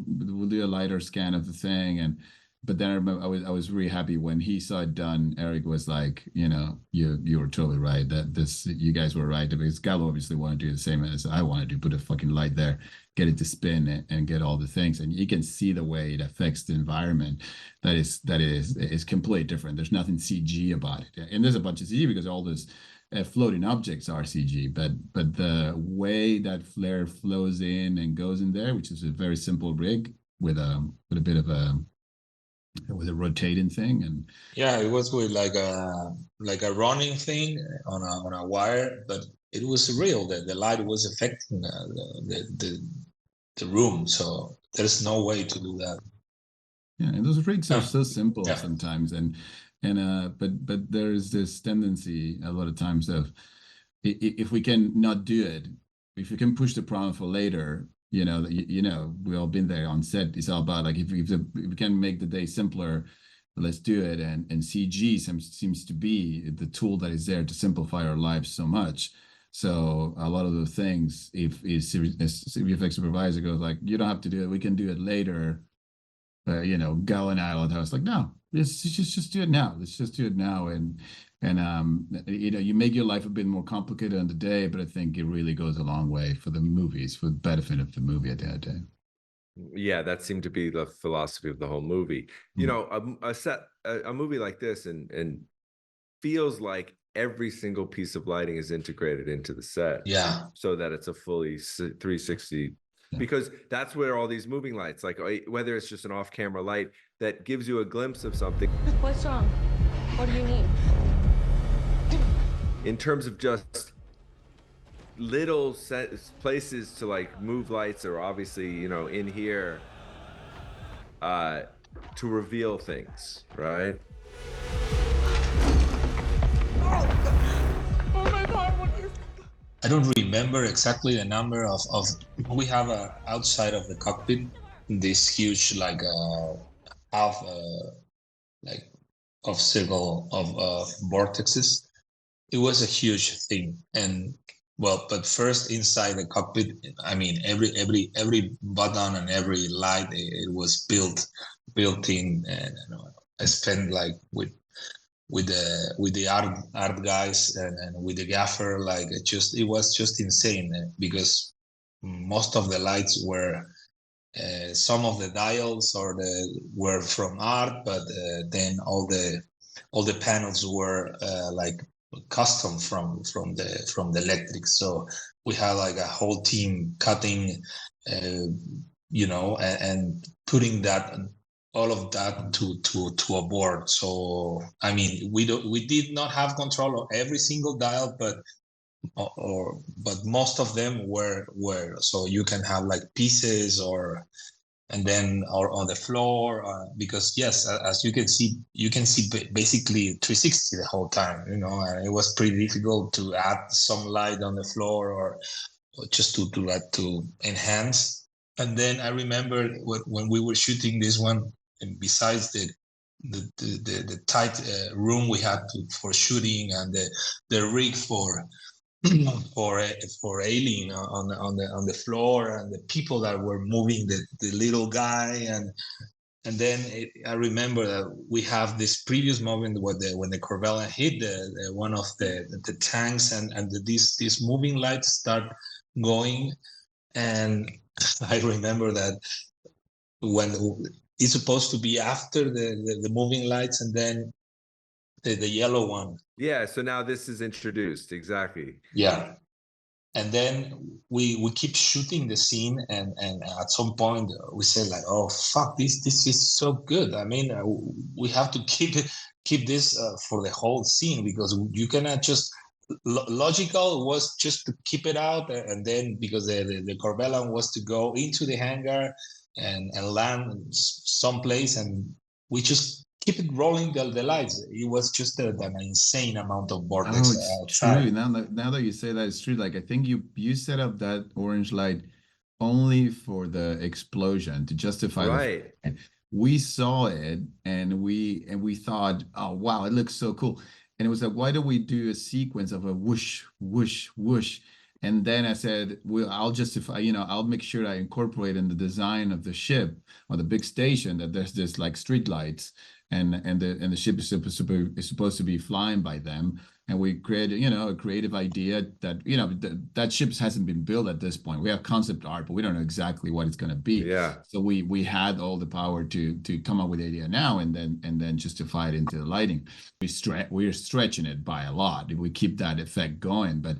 do a lighter scan of the thing. But then I remember I was really happy when he saw it done. Eric was like, you were totally right, that you guys were right, because Galo obviously wanted to do the same as I wanted to, put a fucking light there, get it to spin and get all the things. And you can see the way it affects the environment. That is completely different. There's nothing CG about it. And there's a bunch of CG because all those floating objects are CG, but the way that flare flows in and goes in there, which is a very simple rig with a bit of a rotating thing. And yeah, it was with like a running thing on a wire, but it was real. The light was affecting the room, so there's no way to do that. Yeah, and those rigs are so simple sometimes, but there's this tendency a lot of times of, if we can not do it, if we can push the problem for later, we all been there on set. It's all about like, if we can make the day simpler, let's do it. And CG seems to be the tool that is there to simplify our lives so much. So a lot of the things, if a VFX supervisor goes like, you don't have to do it, we can do it later. Galo and I was like, no, let's just do it now. Let's just do it now. And you make your life a bit more complicated on the day, but I think it really goes a long way for the movies, for the benefit of the movie at the end of the day. Yeah, that seemed to be the philosophy of the whole movie. A movie like this and feels like every single piece of lighting is integrated into the set. Yeah. So that it's a fully 360. Because that's where all these moving lights, like whether it's just an off-camera light that gives you a glimpse of something. What's wrong? What do you need? In terms of just little places to like move lights are obviously, you know, in here to reveal things, right? I don't remember exactly the number of we have outside of the cockpit this huge like half like of circle of vortexes. It was a huge thing. And well, but first inside the cockpit, I mean every button and every light, it was built in. And I spent like with the art guys and with the gaffer, like it was just insane, because most of the lights were some of the dials were from art, but then all the panels were like custom from the electric. So we had like a whole team cutting, and putting that, all of that to a board. So I mean, we did not have control of every single dial, but most of them were so you can have like pieces or on the floor, because yes, as you can see basically 360 the whole time, and it was pretty difficult to add some light on the floor or just to enhance. And then I remember when we were shooting this one, and besides the tight room we had for shooting, and the rig for Alien on the floor, and the people that were moving the little guy, and then I remember that we have this previous moment when the Corvella hit one of the tanks, and these moving lights start going, and I remember that when it's supposed to be after the moving lights, and then the yellow one. Yeah, so now this is introduced, exactly. Yeah. And then we keep shooting the scene, and at some point we say like, oh fuck, this is so good. I mean, we have to keep this for the whole scene, because you cannot just logical was just to keep it out, and then because the Corvella was to go into the hangar and land someplace, and we just keep it rolling the lights. It was just an insane amount of vortex. Oh, it's true. Now that you say that, it's true. Like, I think you set up that orange light only for the explosion to justify right. We saw it, and we thought, oh wow, it looks so cool. And it was like, why don't we do a sequence of a whoosh, whoosh, whoosh? And then I said, well, I'll justify, I'll make sure I incorporate in the design of the ship or the big station that there's this like street lights, and the ship is supposed to be flying by them. And we created, a creative idea that that ship hasn't been built at this point. We have concept art, but we don't know exactly what it's going to be. Yeah. So we had all the power to come up with the idea now, and then justify it into the lighting. We're stretching it by a lot if we keep that effect going, but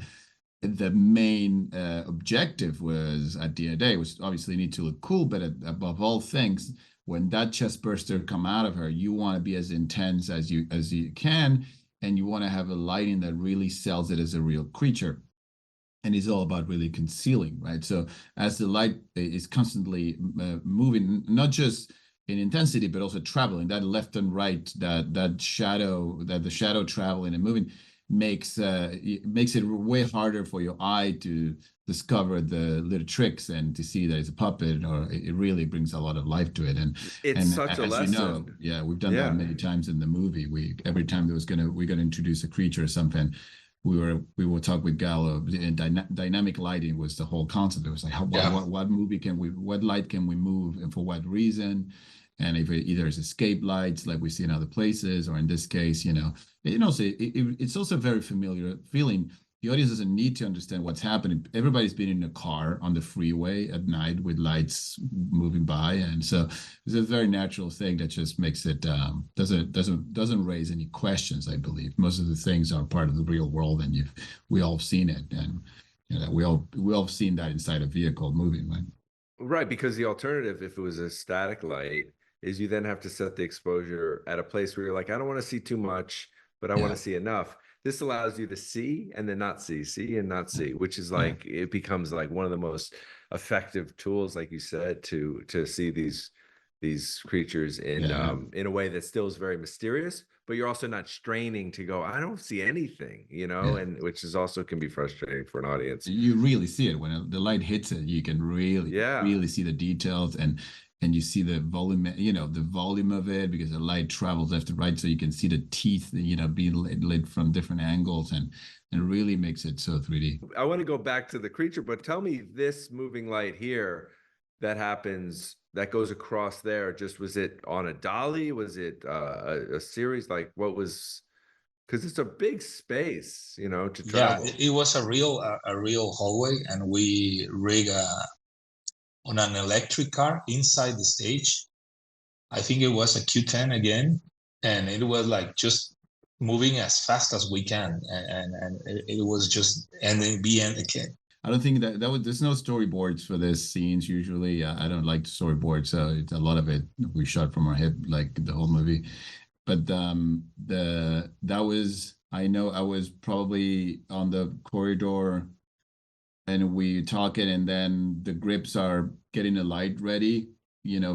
the main objective was, at the end of the day, was obviously need to look cool, but above all things, when that Chestburster come out of her, you want to be as intense as you can, and you want to have a lighting that really sells it as a real creature. And it's all about really concealing, right? So as the light is constantly moving, not just in intensity, but also traveling, that left and right, that the shadow traveling and moving makes it way harder for your eye to discover the little tricks and to see that it's a puppet, or it really brings a lot of life to it. And it's such a lesson. We've done that many times in the movie. Every time we're gonna introduce a creature or something, we will talk with Galo, and dynamic lighting was the whole concept. It was like, what light can we move, and for what reason? And if it either is escape lights like we see in other places, or in this case, it's also a very familiar feeling. The audience doesn't need to understand what's happening. Everybody's been in a car on the freeway at night with lights moving by, and so it's a very natural thing that just makes it doesn't raise any questions. I believe most of the things are part of the real world, and we all have seen it, and we all have seen that inside a vehicle moving, right? Right, because the alternative, if it was a static light, is you then have to set the exposure at a place where you're like, I don't want to see too much, but I want to see enough. this allows you to see and then not see and not see, which is like, it becomes like one of the most effective tools, like you said, to see these creatures in a way that still is very mysterious, but you're also not straining to go, I don't see anything, and which is also can be frustrating for an audience. You really see it when the light hits it. You can really see the details, and you see the volume, the volume of it, because the light travels left to right, so you can see the teeth, being lit from different angles, and really makes it so 3D. I want to go back to the creature, but tell me, this moving light here that happens, that goes across there, was it on a dolly? Was it a series? Like, what was, because it's a big space, to travel. Yeah, it was a real hallway, and we rig on an electric car inside the stage. I think it was a Q10 again, and it was like just moving as fast as we can, and it was just ending again. I don't think there's no storyboards for this scenes usually. I don't like storyboards, so it's a lot of it we shot from our head, like the whole movie. But I know I was probably on the corridor, and we talking, and then the grips are getting the light ready,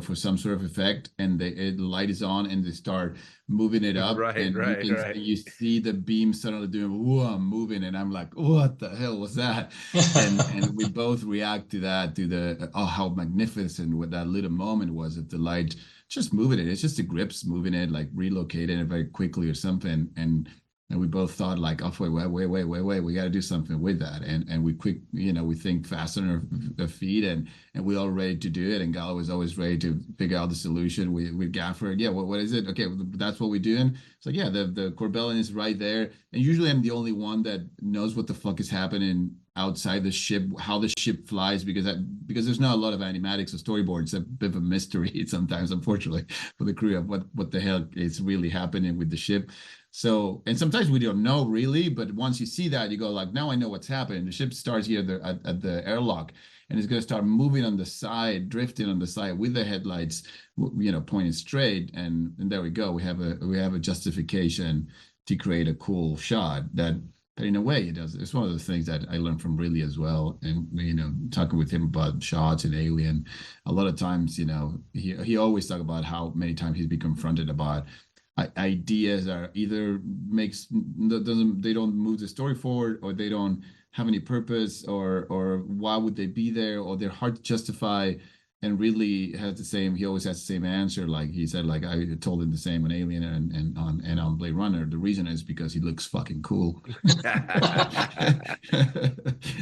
for some sort of effect, and the light is on, and they start moving it up, and you see the beam suddenly doing moving, and I'm like, what the hell was that? and we both react to that, to the how magnificent what that little moment was, at the light just moving it. It's just the grips moving it, like relocating it very quickly or something, and we both thought like, oh, wait, we got to do something with that. And we we think fast on our feet, and we all ready to do it. And Galo was always ready to figure out the solution. We Gaffer, what is it? Okay, that's what we're doing. It's like, the Corbellion is right there. And usually I'm the only one that knows what the fuck is happening outside the ship, how the ship flies, because there's not a lot of animatics or storyboards. It's a bit of a mystery sometimes, unfortunately, for the crew, of what the hell is really happening with the ship. So, and sometimes we don't know really, but once you see that, you go like, now I know what's happening. The ship starts here at the airlock, and it's going to start moving on the side, drifting on the side with the headlights, pointing straight. And there we go. We have a justification to create a cool shot that in a way it does. It's one of the things that I learned from Ridley as well. And, talking with him about shots and Alien, a lot of times, he always talk about how many times he's been confronted about ideas are either they don't move the story forward, or they don't have any purpose, or why would they be there, or they're hard to justify. And Ridley he always has the same answer. Like he said, like I told him the same on Alien and on Blade Runner. The reason is because he looks fucking cool.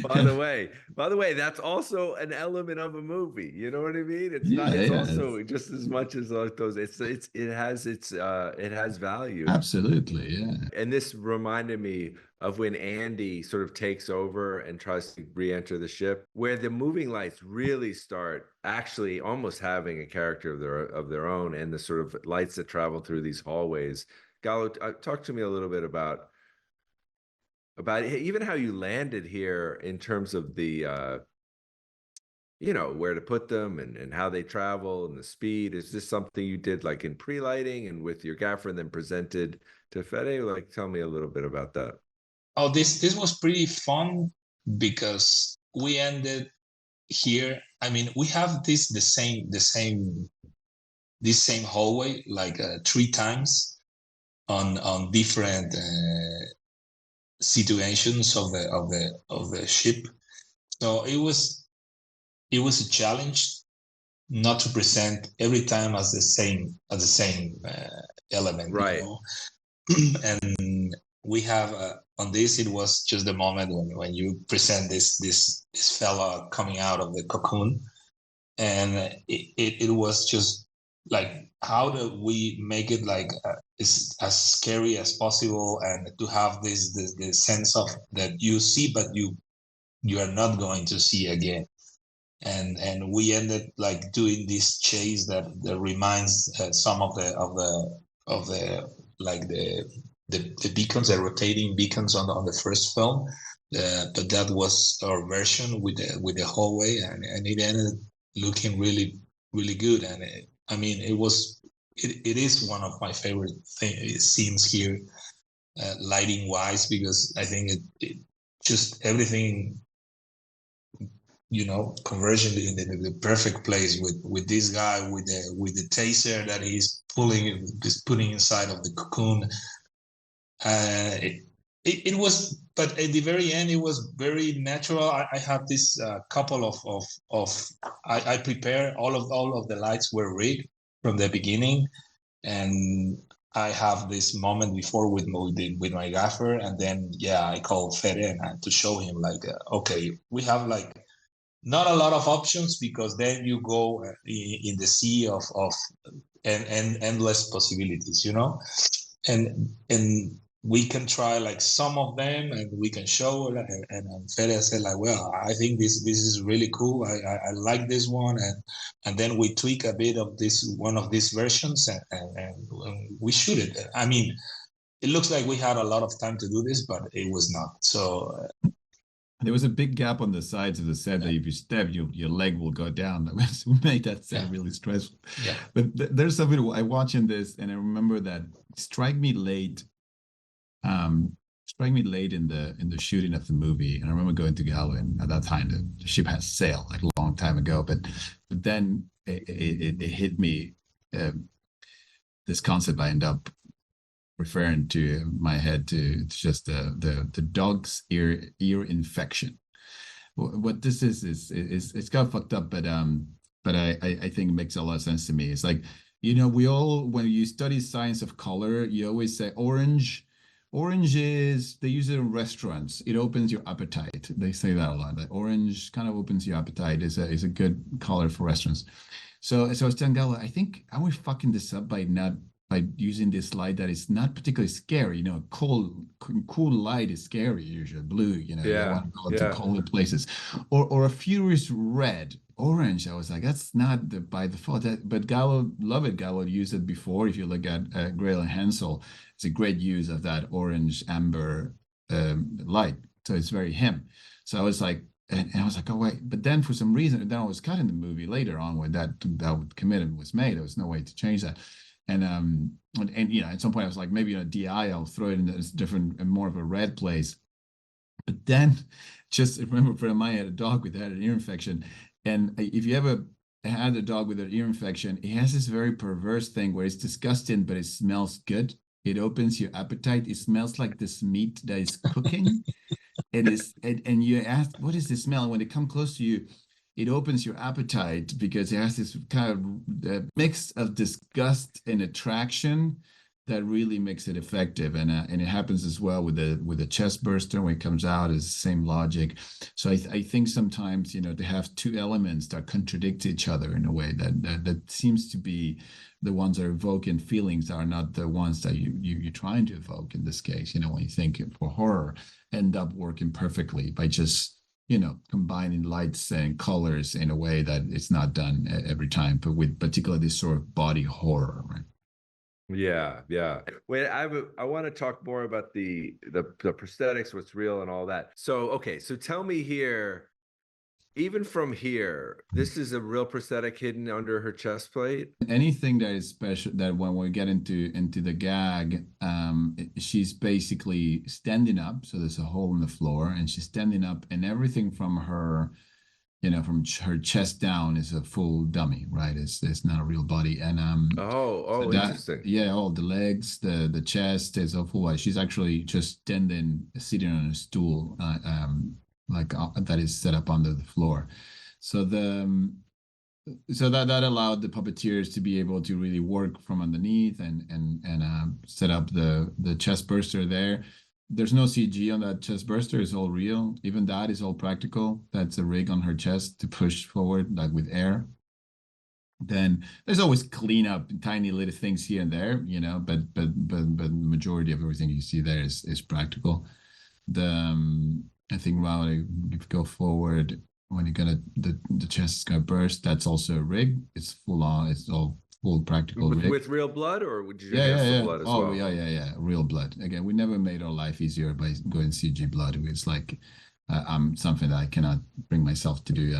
By the way, that's also an element of a movie. You know what I mean? It's also just as much as like those. It has value. Absolutely, yeah. And this reminded me of when Ande sort of takes over and tries to re-enter the ship, where the moving lights really start actually almost having a character of their own, and the sort of lights that travel through these hallways. Galo, talk to me a little bit about even how you landed here in terms of the where to put them and how they travel and the speed. Is this something you did like in pre-lighting and with your gaffer and then presented to Fede? Like, tell me a little bit about that. Oh, this was pretty fun because we ended here. I mean, we have the same hallway like 3 times on different situations of the ship. So it was a challenge not to present every time as the same element, right? And we have on this, it was just the moment when you present this fella coming out of the cocoon, and it was just like, how do we make it like as scary as possible, and to have this sense of that you see but you are not going to see again. And we ended like doing this chase that reminds some of the like the beacons, the rotating beacons on the first film, but that was our version with the hallway, and it ended looking really, really good. And it is one of my favorite scenes here, lighting wise, because I think it just everything, conversion in the perfect place with this guy with the taser that he's putting inside of the cocoon. It was, but at the very end, it was very natural. I have this couple of I prepare all of the lights were rigged from the beginning, and I have this moment before with my gaffer, and then I called Fede to show him okay, we have not a lot of options, because then you go in the sea of and endless possibilities, and we can try some of them, and we can show it. And Fede said well, I think this is really cool. I like this one, and then we tweak a bit of this one of these versions, and we shoot it. I mean, it looks like we had a lot of time to do this, but it was not. So there was a big gap on the sides of the set that if you step, your leg will go down. That made that set really stressful. Yeah. But there's something I watching this, and I remember that strike me late in the shooting of the movie. And I remember going to Galo, and at that time the ship had sailed a long time ago. But then it hit me, this concept I end up referring to my head to just the dog's ear infection. What this is it's got fucked up, but I think it makes a lot of sense to me. It's we all, when you study science of color, you always say orange is, they use it in restaurants, it opens your appetite. They say that a lot, that orange kind of opens your appetite, is a good color for restaurants. So I was telling Galo, I think I was fucking this up by using this light that is not particularly scary. Cool light is scary usually. Blue, you want to go to colder places, or a furious red. Orange, I was like, that's not by default. But Galo love it. Galo used it before. If you look at Grail and Hansel, it's a great use of that orange amber light. So it's very him. So I was like, and I was like, oh wait. But then for some reason, then I was cut in the movie later on when that commitment was made. There was no way to change that. And at some point I was like, maybe DI, I'll throw it in a different and more of a red place. But then just remember, a friend of mine had a dog that had an ear infection. And if you ever had a dog with an ear infection, it has this very perverse thing where it's disgusting, but it smells good. It opens your appetite. It smells like this meat that is cooking. And you ask, what is this smell? And when they come close to you, it opens your appetite because it has this kind of mix of disgust and attraction that really makes it effective. And it happens as well with the Chestburster when it comes out. Is the same logic. So I think sometimes they have two elements that contradict each other in a way that seems to be the ones that are evoking feelings that are not the ones that you're trying to evoke in this case. When you think for horror, end up working perfectly by just combining lights and colors in a way that it's not done every time, but with particularly this sort of body horror, right? Yeah. Wait, I want to talk more about the prosthetics, what's real and all that. So, okay, so tell me here, even from here, this is a real prosthetic hidden under her chest plate? Anything that is special, that when we get into the gag, she's basically standing up, so there's a hole in the floor, and she's standing up, and everything from her from her chest down is a full dummy, right? It's not a real body. And so interesting. All the legs, the chest is a full body. She's actually just sitting on a stool, that is set up under the floor. So that allowed the puppeteers to be able to really work from underneath and set up the Chestburster there. There's no CG on that Chestburster. It's all real. Even that is all practical. That's a rig on her chest to push forward, with air. Then there's always cleanup, tiny little things here and there, but the majority of everything you see there is practical. I think if you go forward, when you're the chest is gonna burst, that's also a rig. It's full on. It's all full practical rig. With real blood, or would you the blood as well? Yeah, real blood. Again, we never made our life easier by going CG blood. It's like something that I cannot bring myself to do.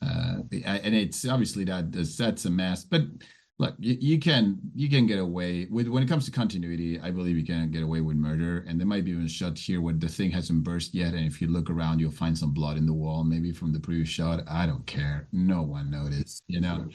And it's obviously that's a mess. But Look, you can get away with, when it comes to continuity, I believe you can get away with murder. And there might be even a shot here where the thing hasn't burst yet, and if you look around, you'll find some blood in the wall, maybe from the previous shot. I don't care. No one noticed, you know.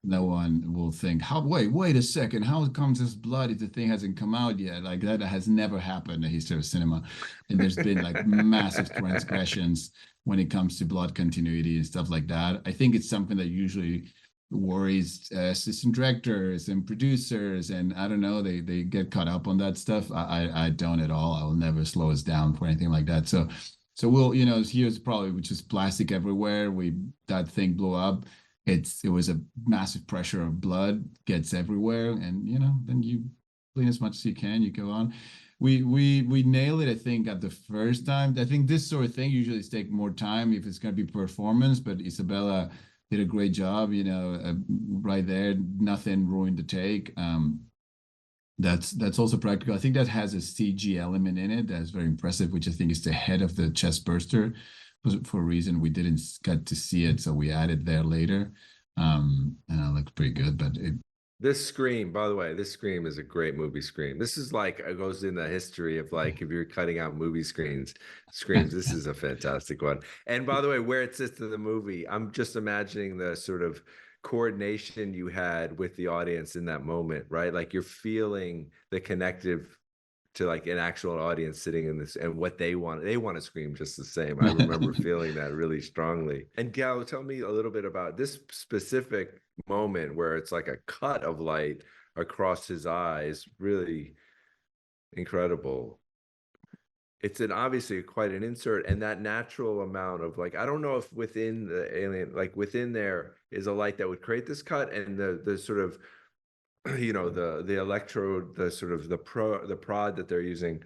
No one will think, how, wait a second, how comes this blood if the thing hasn't come out yet? Like, that has never happened in the history of cinema. And there's been like massive transgressions when it comes to blood continuity and stuff like that. I think it's something that usually worries assistant directors and producers, and I don't know, they get caught up on that stuff. I don't at all. I will never slow us down for anything like that. So we'll, you know, here's probably which is plastic everywhere. That thing blew up. It was a massive pressure of blood gets everywhere, and you know, then you clean as much as you can, you go on. We nail it, I think, at the first time. I think this sort of thing usually take more time if it's going to be performance, but Isabella did a great job, you know, right there. Nothing ruined the take. That's also practical. I think that has a CG element in it that's very impressive, which I think is the head of the Chestburster, for a reason we didn't get to see it, so we added there later. And it looks pretty good, but this scream, by the way, this scream is a great movie scream. This is like, it goes in the history of like, if you're cutting out movie screams, this is a fantastic one. And by the way, where it sits in the movie, I'm just imagining the sort of coordination you had with the audience in that moment, right? Like you're feeling the connective to like an actual audience sitting in this, and what they want to scream just the same. I remember feeling that really strongly. And Galo, tell me a little bit about this specific moment where it's like a cut of light across his eyes. Really incredible. It's obviously quite an insert, and that natural amount of like, I don't know if within the alien, like within there is a light that would create this cut, and the sort of, you know, the electrode, the sort of the prod that they're using,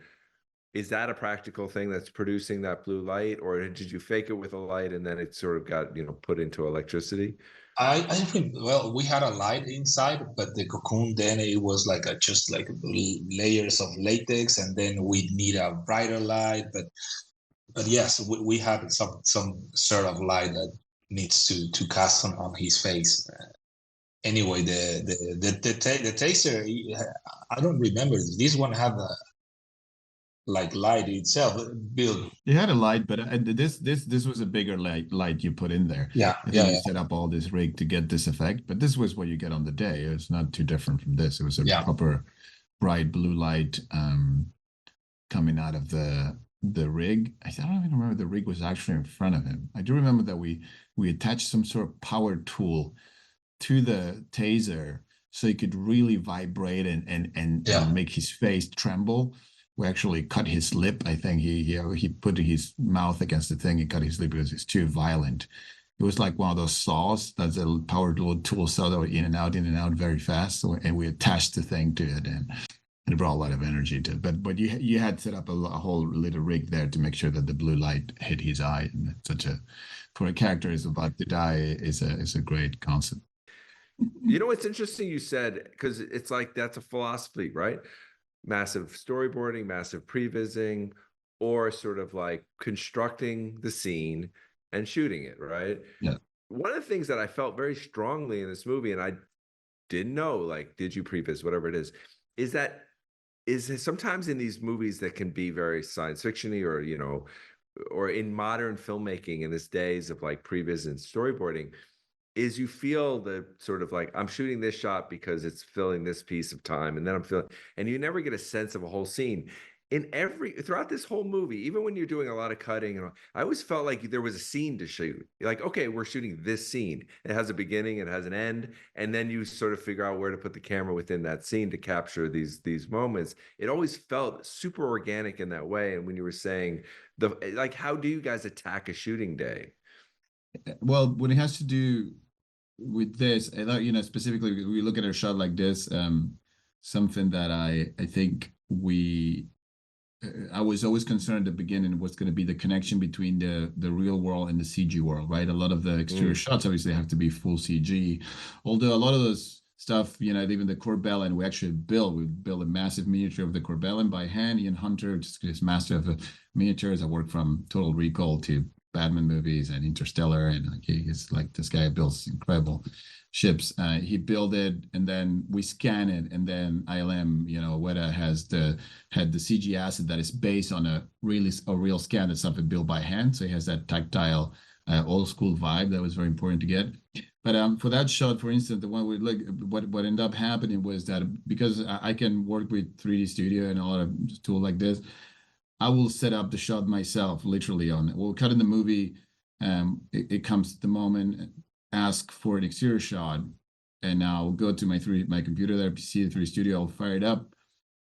is that a practical thing that's producing that blue light, or did you fake it with a light and then it sort of got, you know, put into electricity? I think, well, we had a light inside, but the cocoon, then it was like just like layers of latex, and then we need a brighter light. But yes, we had some sort of light that needs to cast on his face. Anyway, the taser, I don't remember. This one had the like light itself built. It had a light, but this was a bigger light you put in there. Yeah, I think you set up all this rig to get this effect, but this was what you get on the day. It's not too different from this. It was a proper bright blue light coming out of the rig. I don't even remember the rig was actually in front of him. I do remember that we attached some sort of power tool to the taser so he could really vibrate and make his face tremble. We actually cut his lip. I think he put his mouth against the thing and cut his lip because it's too violent. It was like one of those saws. That's a power tool saw that were in and out very fast. So, and we attached the thing to it, and it brought a lot of energy to it. But you had set up a whole little rig there to make sure that the blue light hit his eye. And for a character who's about to die is a great concept. You know, it's interesting you said, because it's like that's a philosophy, right? Massive storyboarding, massive prevising, or sort of like constructing the scene and shooting it, right? Yeah. One of the things that I felt very strongly in this movie, and I didn't know, like, did you previs, whatever it is that sometimes in these movies that can be very science fiction-y, or, you know, or in modern filmmaking in this days of like previs and storyboarding, is you feel the sort of like, I'm shooting this shot because it's filling this piece of time, and then I'm feeling, and you never get a sense of a whole scene. Throughout this whole movie, even when you're doing a lot of cutting, and I always felt like there was a scene to shoot. You're like, okay, we're shooting this scene. It has a beginning, it has an end, and then you sort of figure out where to put the camera within that scene to capture these moments. It always felt super organic in that way. And when you were saying like, how do you guys attack a shooting day? Well, when it has to do with this, you know, specifically, we look at a shot like this, something that I think I was always concerned at the beginning what's going to be the connection between the real world and the CG world, right? A lot of the exterior shots obviously have to be full CG, although a lot of those stuff, you know, even the Corbellin, we built a massive miniature of the Corbellin by hand. Ian Hunter, just his master of miniatures. I worked from Total Recall to Batman movies and Interstellar, and like he's like, this guy builds incredible ships. He built it, and then we scan it, and then ILM, Weta had the CG asset that is based on a real scan. That's something built by hand, so he has that tactile old school vibe that was very important to get. But for that shot, for instance, the one we look, what ended up happening was that because I can work with 3D Studio and a lot of tools like this, I will set up the shot myself, literally on it. We'll cut in the movie. It comes to the moment, ask for an exterior shot, and I'll go to my computer there, PC, 3D Studio. I'll fire it up,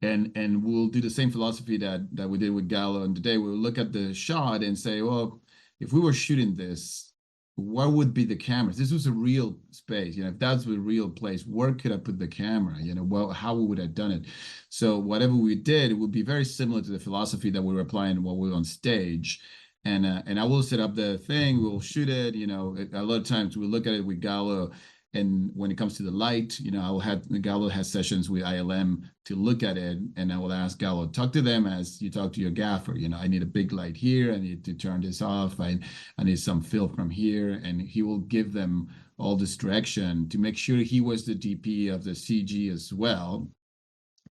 and we'll do the same philosophy that we did with Galo. And today we'll look at the shot and say, well, if we were shooting this, what would be the cameras? This was a real space, if that's a real place, where could I put the camera? Well, how would I have done it? So whatever we did, it would be very similar to the philosophy that we were applying while we were on stage. And I will set up the thing, we'll shoot it, a lot of times we look at it with Galo, and when it comes to the light, Galo has sessions with ILM to look at it, and I will ask Galo, talk to them as you talk to your gaffer. I need a big light here, I need to turn this off, I need some fill from here, and he will give them all this direction to make sure he was the DP of the CG as well,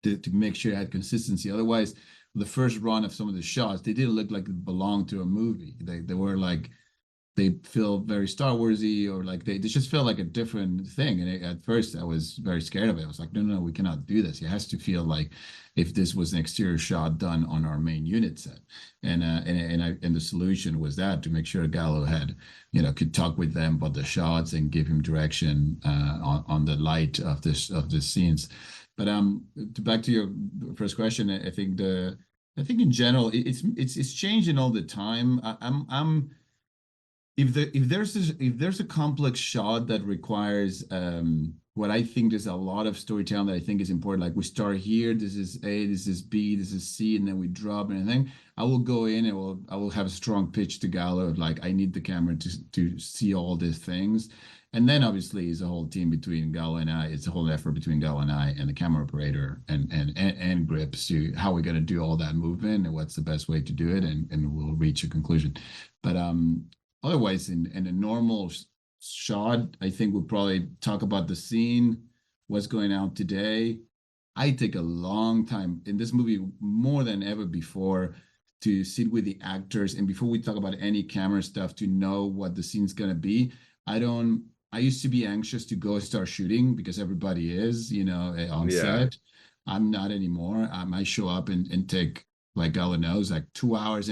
to make sure it had consistency. Otherwise, the first run of some of the shots, they didn't look like it belonged to a movie. They were like, they feel very Star Warsy, or like they just felt like a different thing. And at first I was very scared of it. I was like, no, we cannot do this. It has to feel like if this was an exterior shot done on our main unit set. And the solution was that, to make sure Galo had, could talk with them about the shots and give him direction on the light of the scenes. But back to your first question, I think in general it's changing all the time. If there's a complex shot that requires what I think there's a lot of storytelling that I think is important, like we start here, this is A, this is B, this is C, and then we drop and everything, I will go in and I will have a strong pitch to Galo of like, I need the camera to see all these things. And then obviously it's a whole team between Galo and I. It's a whole effort between Galo and I and the camera operator and grips to how we're going to do all that movement and what's the best way to do it, and we'll reach a conclusion. But otherwise, in a normal shot, I think we'll probably talk about the scene, what's going on today. I take a long time in this movie, more than ever before, to sit with the actors, and before we talk about any camera stuff, to know what the scene's going to be. I used to be anxious to go start shooting because everybody is, on set. I'm not anymore. I might show up and take, like Galo knows, like 2.5 hours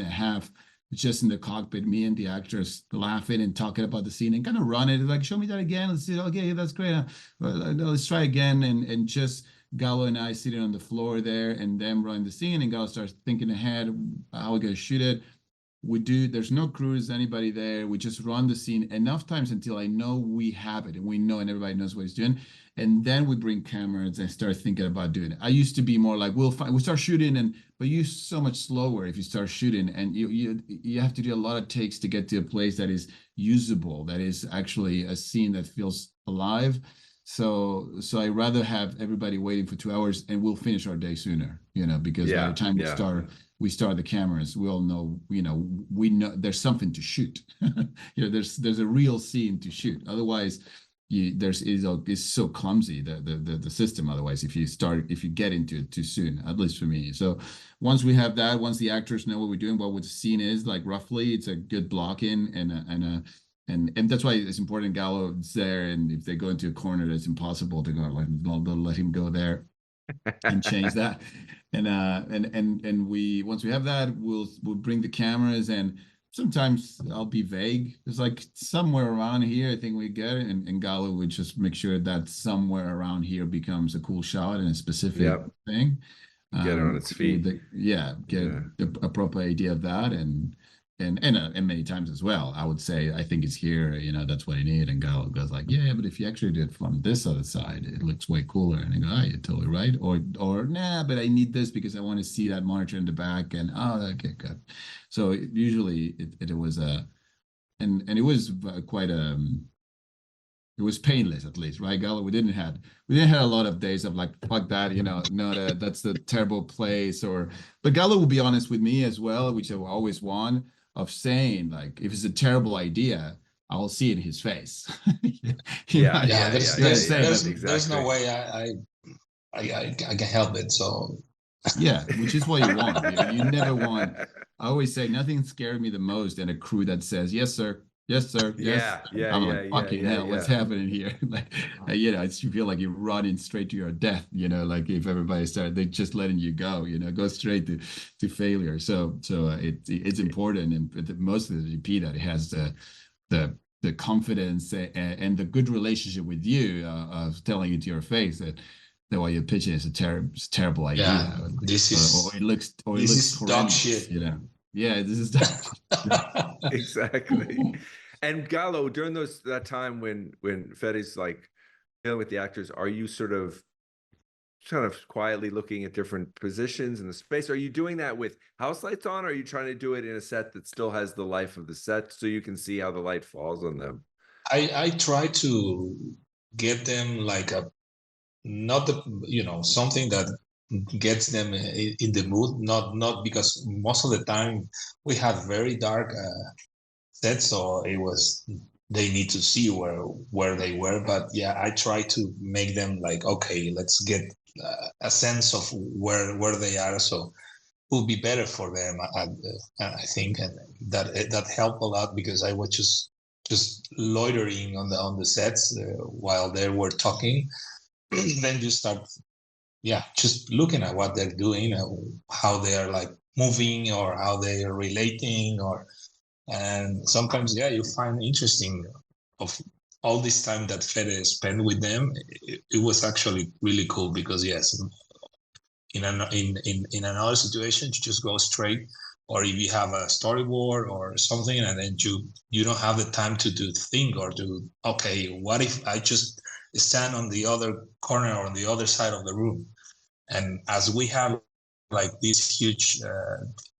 just in the cockpit, me and the actors laughing and talking about the scene and kind of run it. Like, show me that again. Let's see. Okay, that's great. Let's try again. And just Galo and I sitting on the floor there, and them running the scene, and Galo starts thinking ahead, how we're going to shoot it. There's no crews, anybody there. We just run the scene enough times until I know we have it, and we know, and everybody knows what he's doing. And then we bring cameras and start thinking about doing it. I used to be more like, we'll start shooting, but you're so much slower if you start shooting, and you have to do a lot of takes to get to a place that is usable, that is actually a scene that feels alive. So I rather have everybody waiting for 2 hours, and we'll finish our day sooner, because by the time we start the cameras, we all know, we know there's something to shoot. There's a real scene to shoot. Otherwise, it's so clumsy, the system. Otherwise, if you get into it too soon, at least for me. So once we have that, once the actors know what we're doing, what the scene is like roughly, it's a good block-in, and that's why it's important Galo's there. And if they go into a corner that's impossible to go, let him go there and change that. And we, once we have that, we'll bring the cameras, and sometimes I'll be vague. It's like somewhere around here, I think we get it, and Galo would just make sure that somewhere around here becomes a cool shot and a specific thing. Get it on its feet. A proper idea of that, and many times as well, I would say, I think it's here, that's what I need. And Galo goes like, yeah, but if you actually do it from this other side, it looks way cooler. And I go, oh, you're totally right. Or nah, but I need this because I want to see that monitor in the back. And okay, good. So usually it was and it was quite it was painless, at least, right, Galo? We didn't have a lot of days of like, fuck that, that's the terrible place. But Galo will be honest with me as well, which I always want. of saying, like, if it's a terrible idea, I will see it in his face. There's no way I can help it. So yeah, which is what you want. You never want. I always say nothing scares me the most than a crew that says, "Yes, sir. Yes, sir. Yes." I'm like, fucking hell, what's happening here? Like, you feel like you're running straight to your death. Like if everybody started, they're just letting you go. Go straight to failure. So it's important, and most of the GP that it has the confidence and the good relationship with you of telling you to your face that what you're pitching is a terrible idea. Yeah, this is dog shit. Yeah, this is dog shit. Exactly. And Galo, during that time when Fede's like dealing with the actors, are you sort of quietly looking at different positions in the space? Are you doing that with house lights on, or are you trying to do it in a set that still has the life of the set so you can see how the light falls on them? I try to get them like something that gets them in the mood, not because most of the time we have very dark sets, so they need to see where they were. But yeah, I try to make them like, okay, let's get a sense of where they are, so it will be better for them. I think, and that helped a lot, because I was just loitering on the sets while they were talking. Then you start just looking at what they're doing, how they are like moving, or how they are relating, and sometimes you find interesting of all this time that Fede spent with them. It was actually really cool, because yes, in another situation you just go straight, or if you have a storyboard or something, and then you don't have the time to think or to, okay, what if I just stand on the other corner or on the other side of the room? And as we have like this huge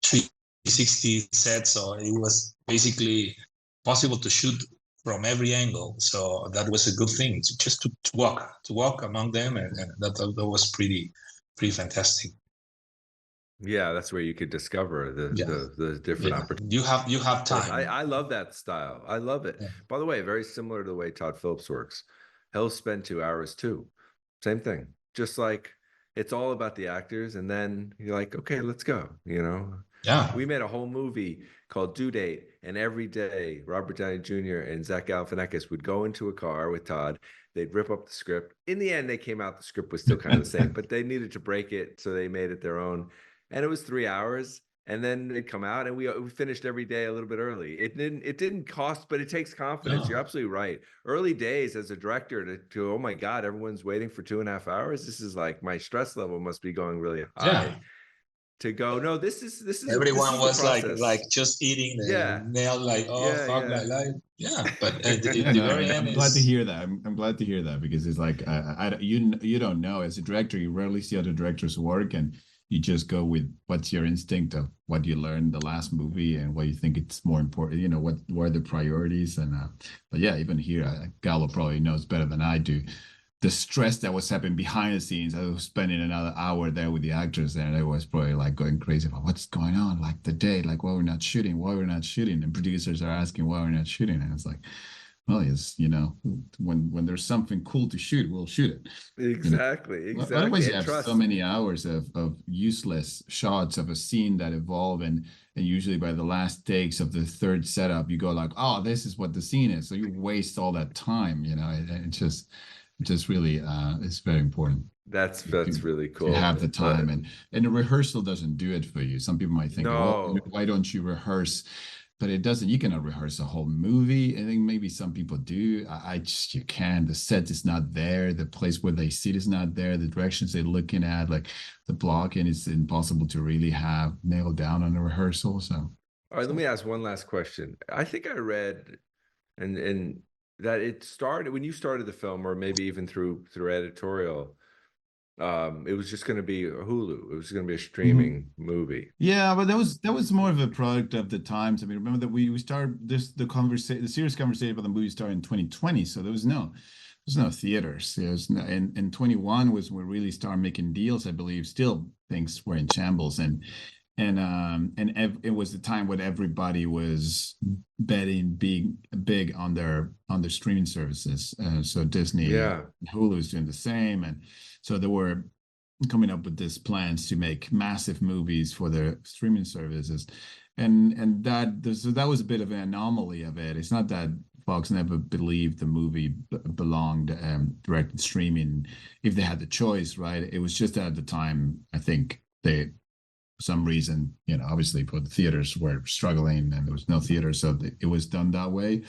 360 set, so it was basically possible to shoot from every angle. So that was a good thing, just to walk among them, and that was pretty fantastic. Yeah, that's where you could discover the different opportunities. You have time. I love that style. I love it. Yeah. By the way, very similar to the way Todd Phillips works. He'll spend 2 hours too. Same thing. Just like, it's all about the actors, and then you're like, okay, let's go. Yeah. We made a whole movie called Due Date, and every day Robert Downey Jr. and Zach Galifianakis would go into a car with Todd. They'd rip up the script. In the end, they came out, the script was still kind of the same, but they needed to break it, so they made it their own. And it was 3 hours, and then they'd come out, and we finished every day a little bit early. It didn't cost, but it takes confidence. You're absolutely right. Early days as a director to oh my God, everyone's waiting for 2.5 hours. This is like, my stress level must be going really high. Yeah. To go, no, this is everyone this is was like just eating the nail, like, fuck, but at the very end, I'm glad to hear that. I'm glad to hear that, because it's like, you don't know, as a director, you rarely see other directors work, and you just go with what's your instinct of what you learned the last movie and what you think it's more important, what are the priorities. And but yeah, even here, Galo probably knows better than I do the stress that was happening behind the scenes. I was spending another hour there with the actors, and I was probably like going crazy about what's going on, like the day, like why we're not shooting, and producers are asking why we're not shooting, and it's like, well, it's when there's something cool to shoot, we'll shoot it. Exactly. Otherwise, you have so many hours of useless shots of a scene that evolve, and usually by the last takes of the third setup, you go like, oh, this is what the scene is. So you waste all that time. It just really it's very important. That's really cool. You have the time, and the rehearsal doesn't do it for you. Some people might think, no. Why don't you rehearse? But it doesn't. You cannot rehearse a whole movie. I think maybe some people do. You can. The set is not there. The place where they sit is not there. The directions they're looking at, like the blocking, is impossible to really have nailed down on a rehearsal. So, all right, let me ask one last question. I think I read, and that it started when you started the film, or maybe even through editorial. It was just going to be a Hulu. It was going to be a streaming movie. Yeah, but that was more of a product of the times. I mean, remember that we started the serious conversation about the movie started in 2020, so there was no theaters. There was no, and 21 was when we really started making deals. I believe still things were in shambles, and It was the time when everybody was betting big on their streaming services. So Disney, Yeah. Hulu is doing the same, and so they were coming up with these plans to make massive movies for their streaming services, and that was a bit of an anomaly of it. It's not that Fox never believed the movie belonged direct streaming if they had the choice, right? It was just that at the time, I think they, for some reason, obviously for the theaters were struggling and there was no theater, so it was done that way.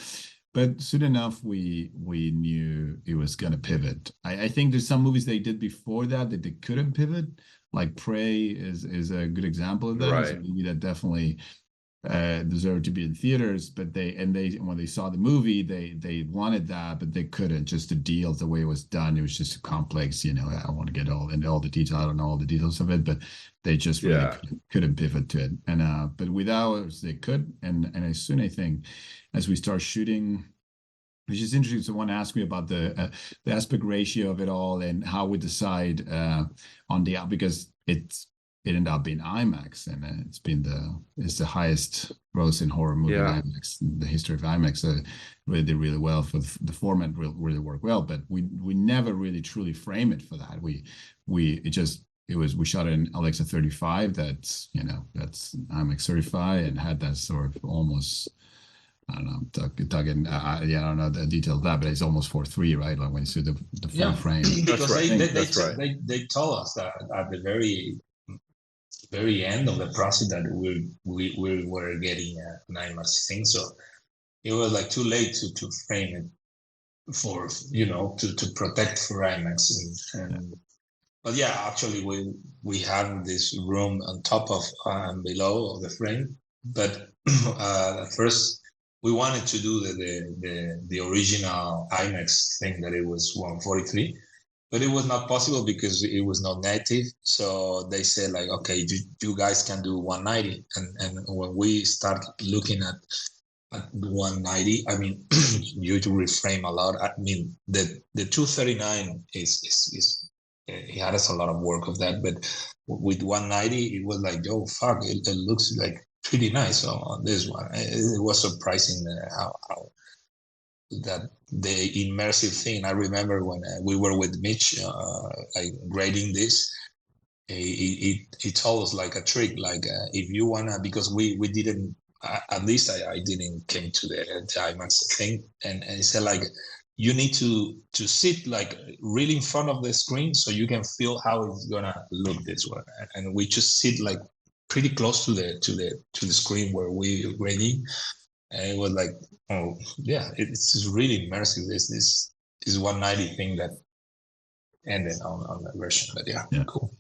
But soon enough, we knew it was going to pivot. I think there's some movies they did before that they couldn't pivot. Like Prey is a good example of that. Right. It's a movie that definitely deserved to be in theaters, but when they saw the movie, they wanted that, but they couldn't. Just the deal, the way it was done, it was just complex. I don't want to get into all the details. I don't know all the details of it, but they just really couldn't pivot to it. And but with ours, they could. And as soon, I think, as we start shooting, which is interesting. Someone asked me about the aspect ratio of it all and how we decide on because it ended up being IMAX, and it's the highest grossing horror movie in IMAX in the history of IMAX. Really did really well for the format. Really worked well, but we never really truly frame it for that. We shot it in Alexa 35. That's IMAX certified and had that sort of almost. I don't know, Doug, I don't know the details of that, but it's almost 4:3, right? Like when you see the full frame. Because That's right. They told us that at the very end of the process that we were getting an IMAX thing, so it was like too late to frame it for to protect for IMAX and but yeah, actually we have this room on top of and below of the frame, but at first we wanted to do the original IMAX thing that it was 143. But it was not possible because it was not native. So they said like, okay, you guys can do 190. And when we start looking at 190, I mean, you to reframe a lot. I mean, the 239 is it had us a lot of work of that. But with 190, it was like, oh, fuck, it looks like pretty nice on this one. It was surprising how that the immersive thing. I remember when we were with Mitch like grading this, he told us like a trick, like if you wanna, because we didn't, at least I didn't came to the IMAX thing, and he said like you need to sit like really in front of the screen so you can feel how it's gonna look this way, and we just sit like pretty close to the screen where we grading. And it was like, oh yeah, it's just really immersive. This 190 thing that ended on that version, but yeah, cool.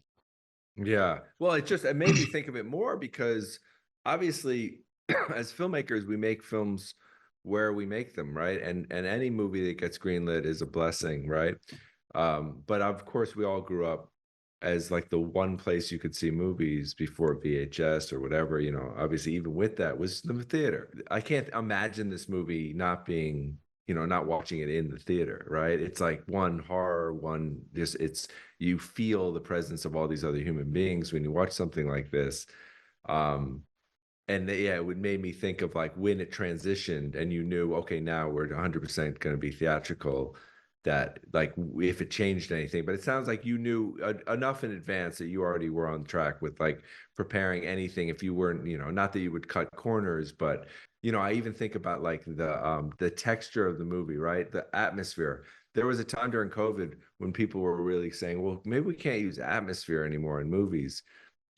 Yeah, well, it made me think of it more because obviously, as filmmakers, we make films where we make them, right? And any movie that gets greenlit is a blessing, right? But of course, we all grew up as like the one place you could see movies before VHS or whatever, obviously even with that was the theater. I can't imagine this movie not being, not watching it in the theater, right? It's like one horror, you feel the presence of all these other human beings when you watch something like this. It would made me think of like when it transitioned and you knew, okay, now we're 100% going to be theatrical, that like if it changed anything. But it sounds like you knew enough in advance that you already were on track with like preparing anything if you weren't, not that you would cut corners, but I even think about like the texture of the movie, right? The atmosphere. There was a time during COVID when people were really saying, well, maybe we can't use atmosphere anymore in movies.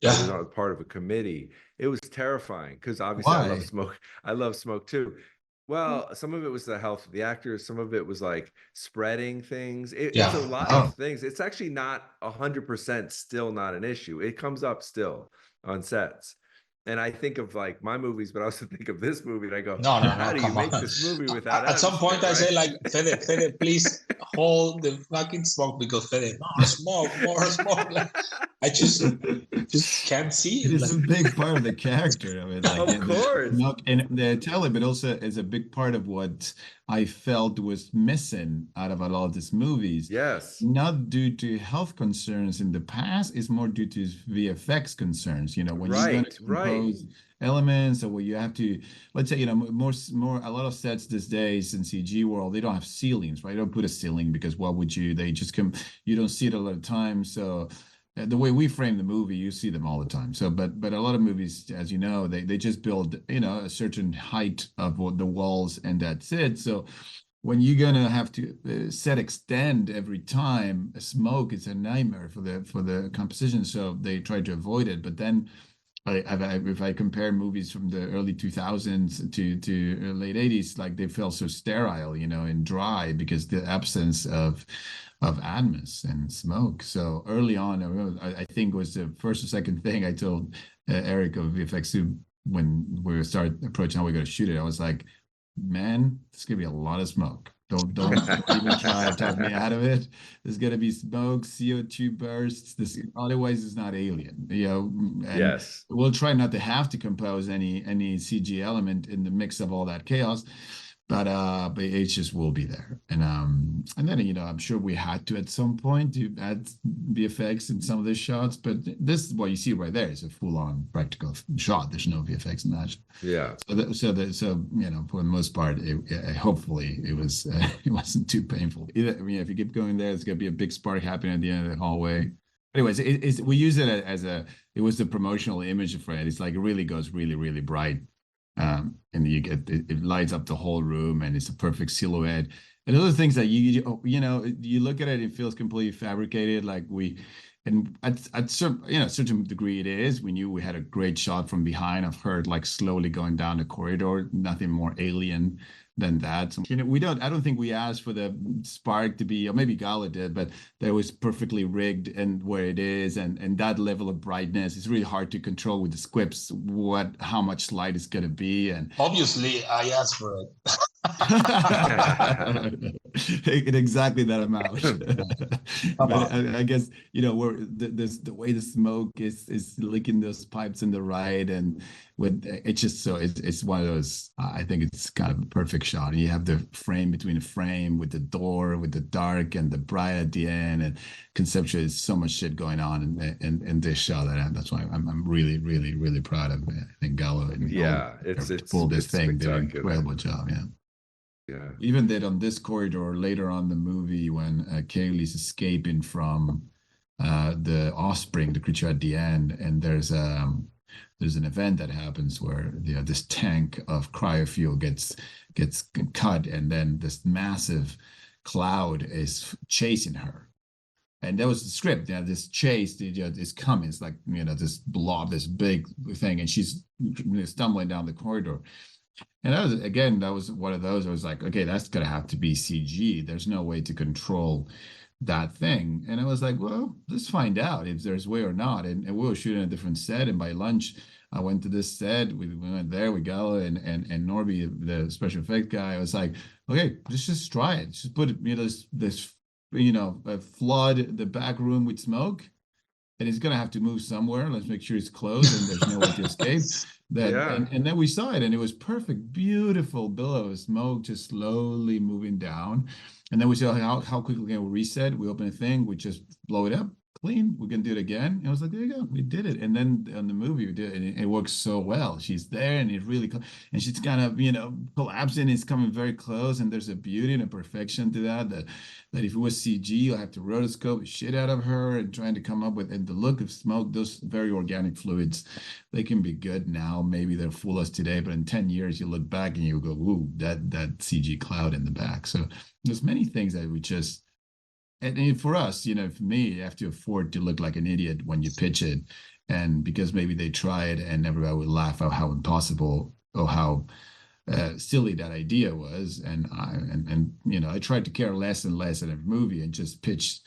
Yeah, we're not part of a committee. It was terrifying because obviously I love smoke. I love smoke too. Well, some of it was the health of the actors. Some of it was like spreading things. It's a lot of things. It's actually not 100% still not an issue. It comes up still on sets. And I think of like my movies, but I also think of this movie and I go, how do you make this movie without At some point I say like, Fede, please hold the fucking smoke because Fede, more smoke, more smoke. Like, I just can't see It it. is a Like, big part of the character. I mean, like Of course. smoke and the tele, but also is a big part of what I felt was missing out of a lot of these movies. Yes. Not due to health concerns in the past, it's more due to VFX concerns. You know, when you're going to Right. compose elements, or where you have to, let's say, you know, more a lot of sets these days in CG world, they don't have ceilings, right? They don't put a ceiling because what would you? They just come. You don't see it a lot of times, so the way we frame the movie, you see them all the time. So, but a lot of movies, as you know, they just build, you know, a certain height of the walls, and that's it. So when you're gonna have to set extend every time, smoke is a nightmare for the composition. So they try to avoid it. But then if I compare movies from the early 2000s to late 80s, like they felt so sterile, you know, and dry because the absence of atmos and smoke. So early on, I think it was the first or second thing I told Eric of VFX when we started approaching how we're going to shoot it. I was like, man, there's gonna be a lot of smoke. Don't even try to talk me out of it. There's gonna be smoke, CO2 bursts. This otherwise it's not Alien, you know. And Yes. we'll try not to have to compose any CG element in the mix of all that chaos, but it just will be there. And then, you know, I'm sure we had to at some point to add VFX in some of the shots, but this what you see right there is a full-on practical shot. There's no VFX in that. Yeah. So you know, for the most part, hopefully it was it wasn't too painful. I mean, if you keep going there, it's gonna be a big spark happening at the end of the hallway. Anyways, we use it as it was the promotional image for it. It's like it really goes really bright, and you get it lights up the whole room, and it's a perfect silhouette. And other things that you know, you look at it, it feels completely fabricated, like we. And at certain degree it is. We knew we had a great shot from behind of her like slowly going down the corridor. Nothing more alien than that. So, you know, I don't think we asked for the spark to be, or maybe Galo did, but that was perfectly rigged and where it is, and that level of brightness is really hard to control with the scripts. How much light is gonna be, and obviously, I asked for it. in exactly that amount. But I guess, you know, the way the smoke is licking those pipes in the right, and with it's just so it's one of those. I think it's kind of a perfect shot. And you have the frame between the frame with the door, with the dark and the bright at the end, and conceptually, there's so much shit going on in this shot. That's why I'm really proud of it. I think Galo and it's pulled this thing, did an spectacular. incredible job. Yeah. Yeah. Even that on this corridor later on the movie when Kaylee's escaping from the offspring, the creature at the end, and there's an event that happens where this tank of cryofuel gets cut, and then this massive cloud is chasing her. And that was the script. Yeah, this chase is coming. It's like, you know, this blob, this big thing, and she's stumbling down the corridor. And that was one of those. I was like, okay, that's gonna have to be CG. There's no way to control that thing. And I was like, well, let's find out if there's way or not. And we were shooting a different set. And by lunch, I went to this set. We went there with Galo and Norby, the special effect guy. I was like, okay, let's just try it. Just put this flood the back room with smoke, and it's gonna have to move somewhere. Let's make sure it's closed and there's no way to escape. And then we saw it, and it was perfect, beautiful billow of smoke just slowly moving down. And then we saw how quickly can we reset. We open a thing, we just blow it up, clean. We can do it again. And I was like, there you go, we did it. And then on the movie, we did it, and it works so well. She's there, and it really, and she's kind of, you know, collapsing. It's coming very close, and there's a beauty and a perfection to that if it was CG, you'll have to rotoscope the shit out of her and trying to come up with, and the look of smoke, those very organic fluids, they can be good now. Maybe they'll fool us today, but in 10 years, you look back and you go, ooh, that CG cloud in the back. So there's many things that we just, and for us, you know, for me, you have to afford to look like an idiot when you pitch it. And because maybe they try it and everybody would laugh at how impossible or how silly that idea was. And you know, I tried to care less and less in every movie and just pitch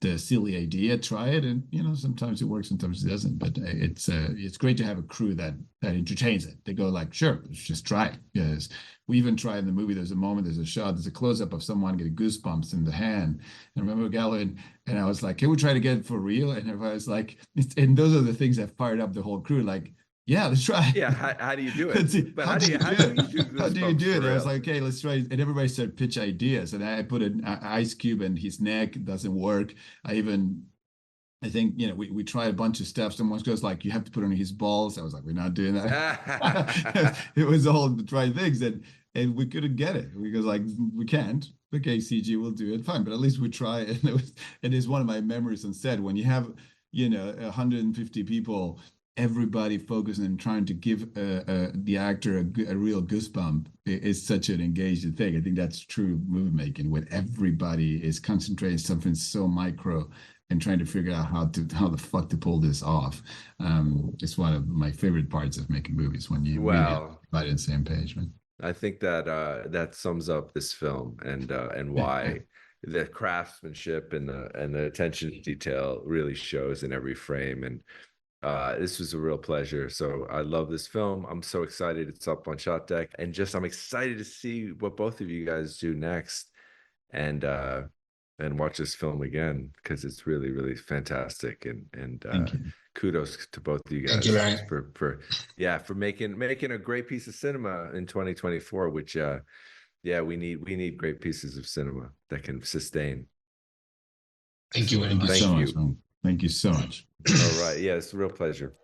the silly idea, try it, and sometimes it works, sometimes it doesn't. But it's great to have a crew that entertains it. They go like, sure, let's just try it. Yes, we even tried in the movie. There's a moment, there's a shot, there's a close up of someone getting goosebumps in the hand. And I remember Galo and I was like, can we try to get it for real? And everybody was like, and those are the things that fired up the whole crew. Like, yeah, let's try. Yeah, how do you do it? But how do you do it? I was like, okay, let's try it. And everybody started pitch ideas. And I put an ice cube in his neck. It doesn't work. I think, we tried a bunch of stuff. Someone goes like, you have to put on his balls. I was like, we're not doing that. It was all the try things. And we couldn't get it. We was like, we can't. Okay, CG, we'll do it. Fine. But at least we try. And it is one of my memories on set when you have, 150 people, everybody focusing and trying to give the actor a real goosebump is such an engaging thing. I think that's true movie making, when everybody is concentrating something so micro and trying to figure out how the fuck to pull this off. It's one of my favorite parts of making movies, when you really get everybody on the same page, man. I think that that sums up this film and why the craftsmanship and the attention to detail really shows in every frame. And this was a real pleasure. So I love this film. I'm so excited it's up on ShotDeck, and I'm excited to see what both of you guys do next, and watch this film again, because it's really, really fantastic. And kudos to both of you guys for making a great piece of cinema in 2024, which we need great pieces of cinema that can sustain. Thank you very much. Thank you so much. All right. Yeah, it's a real pleasure.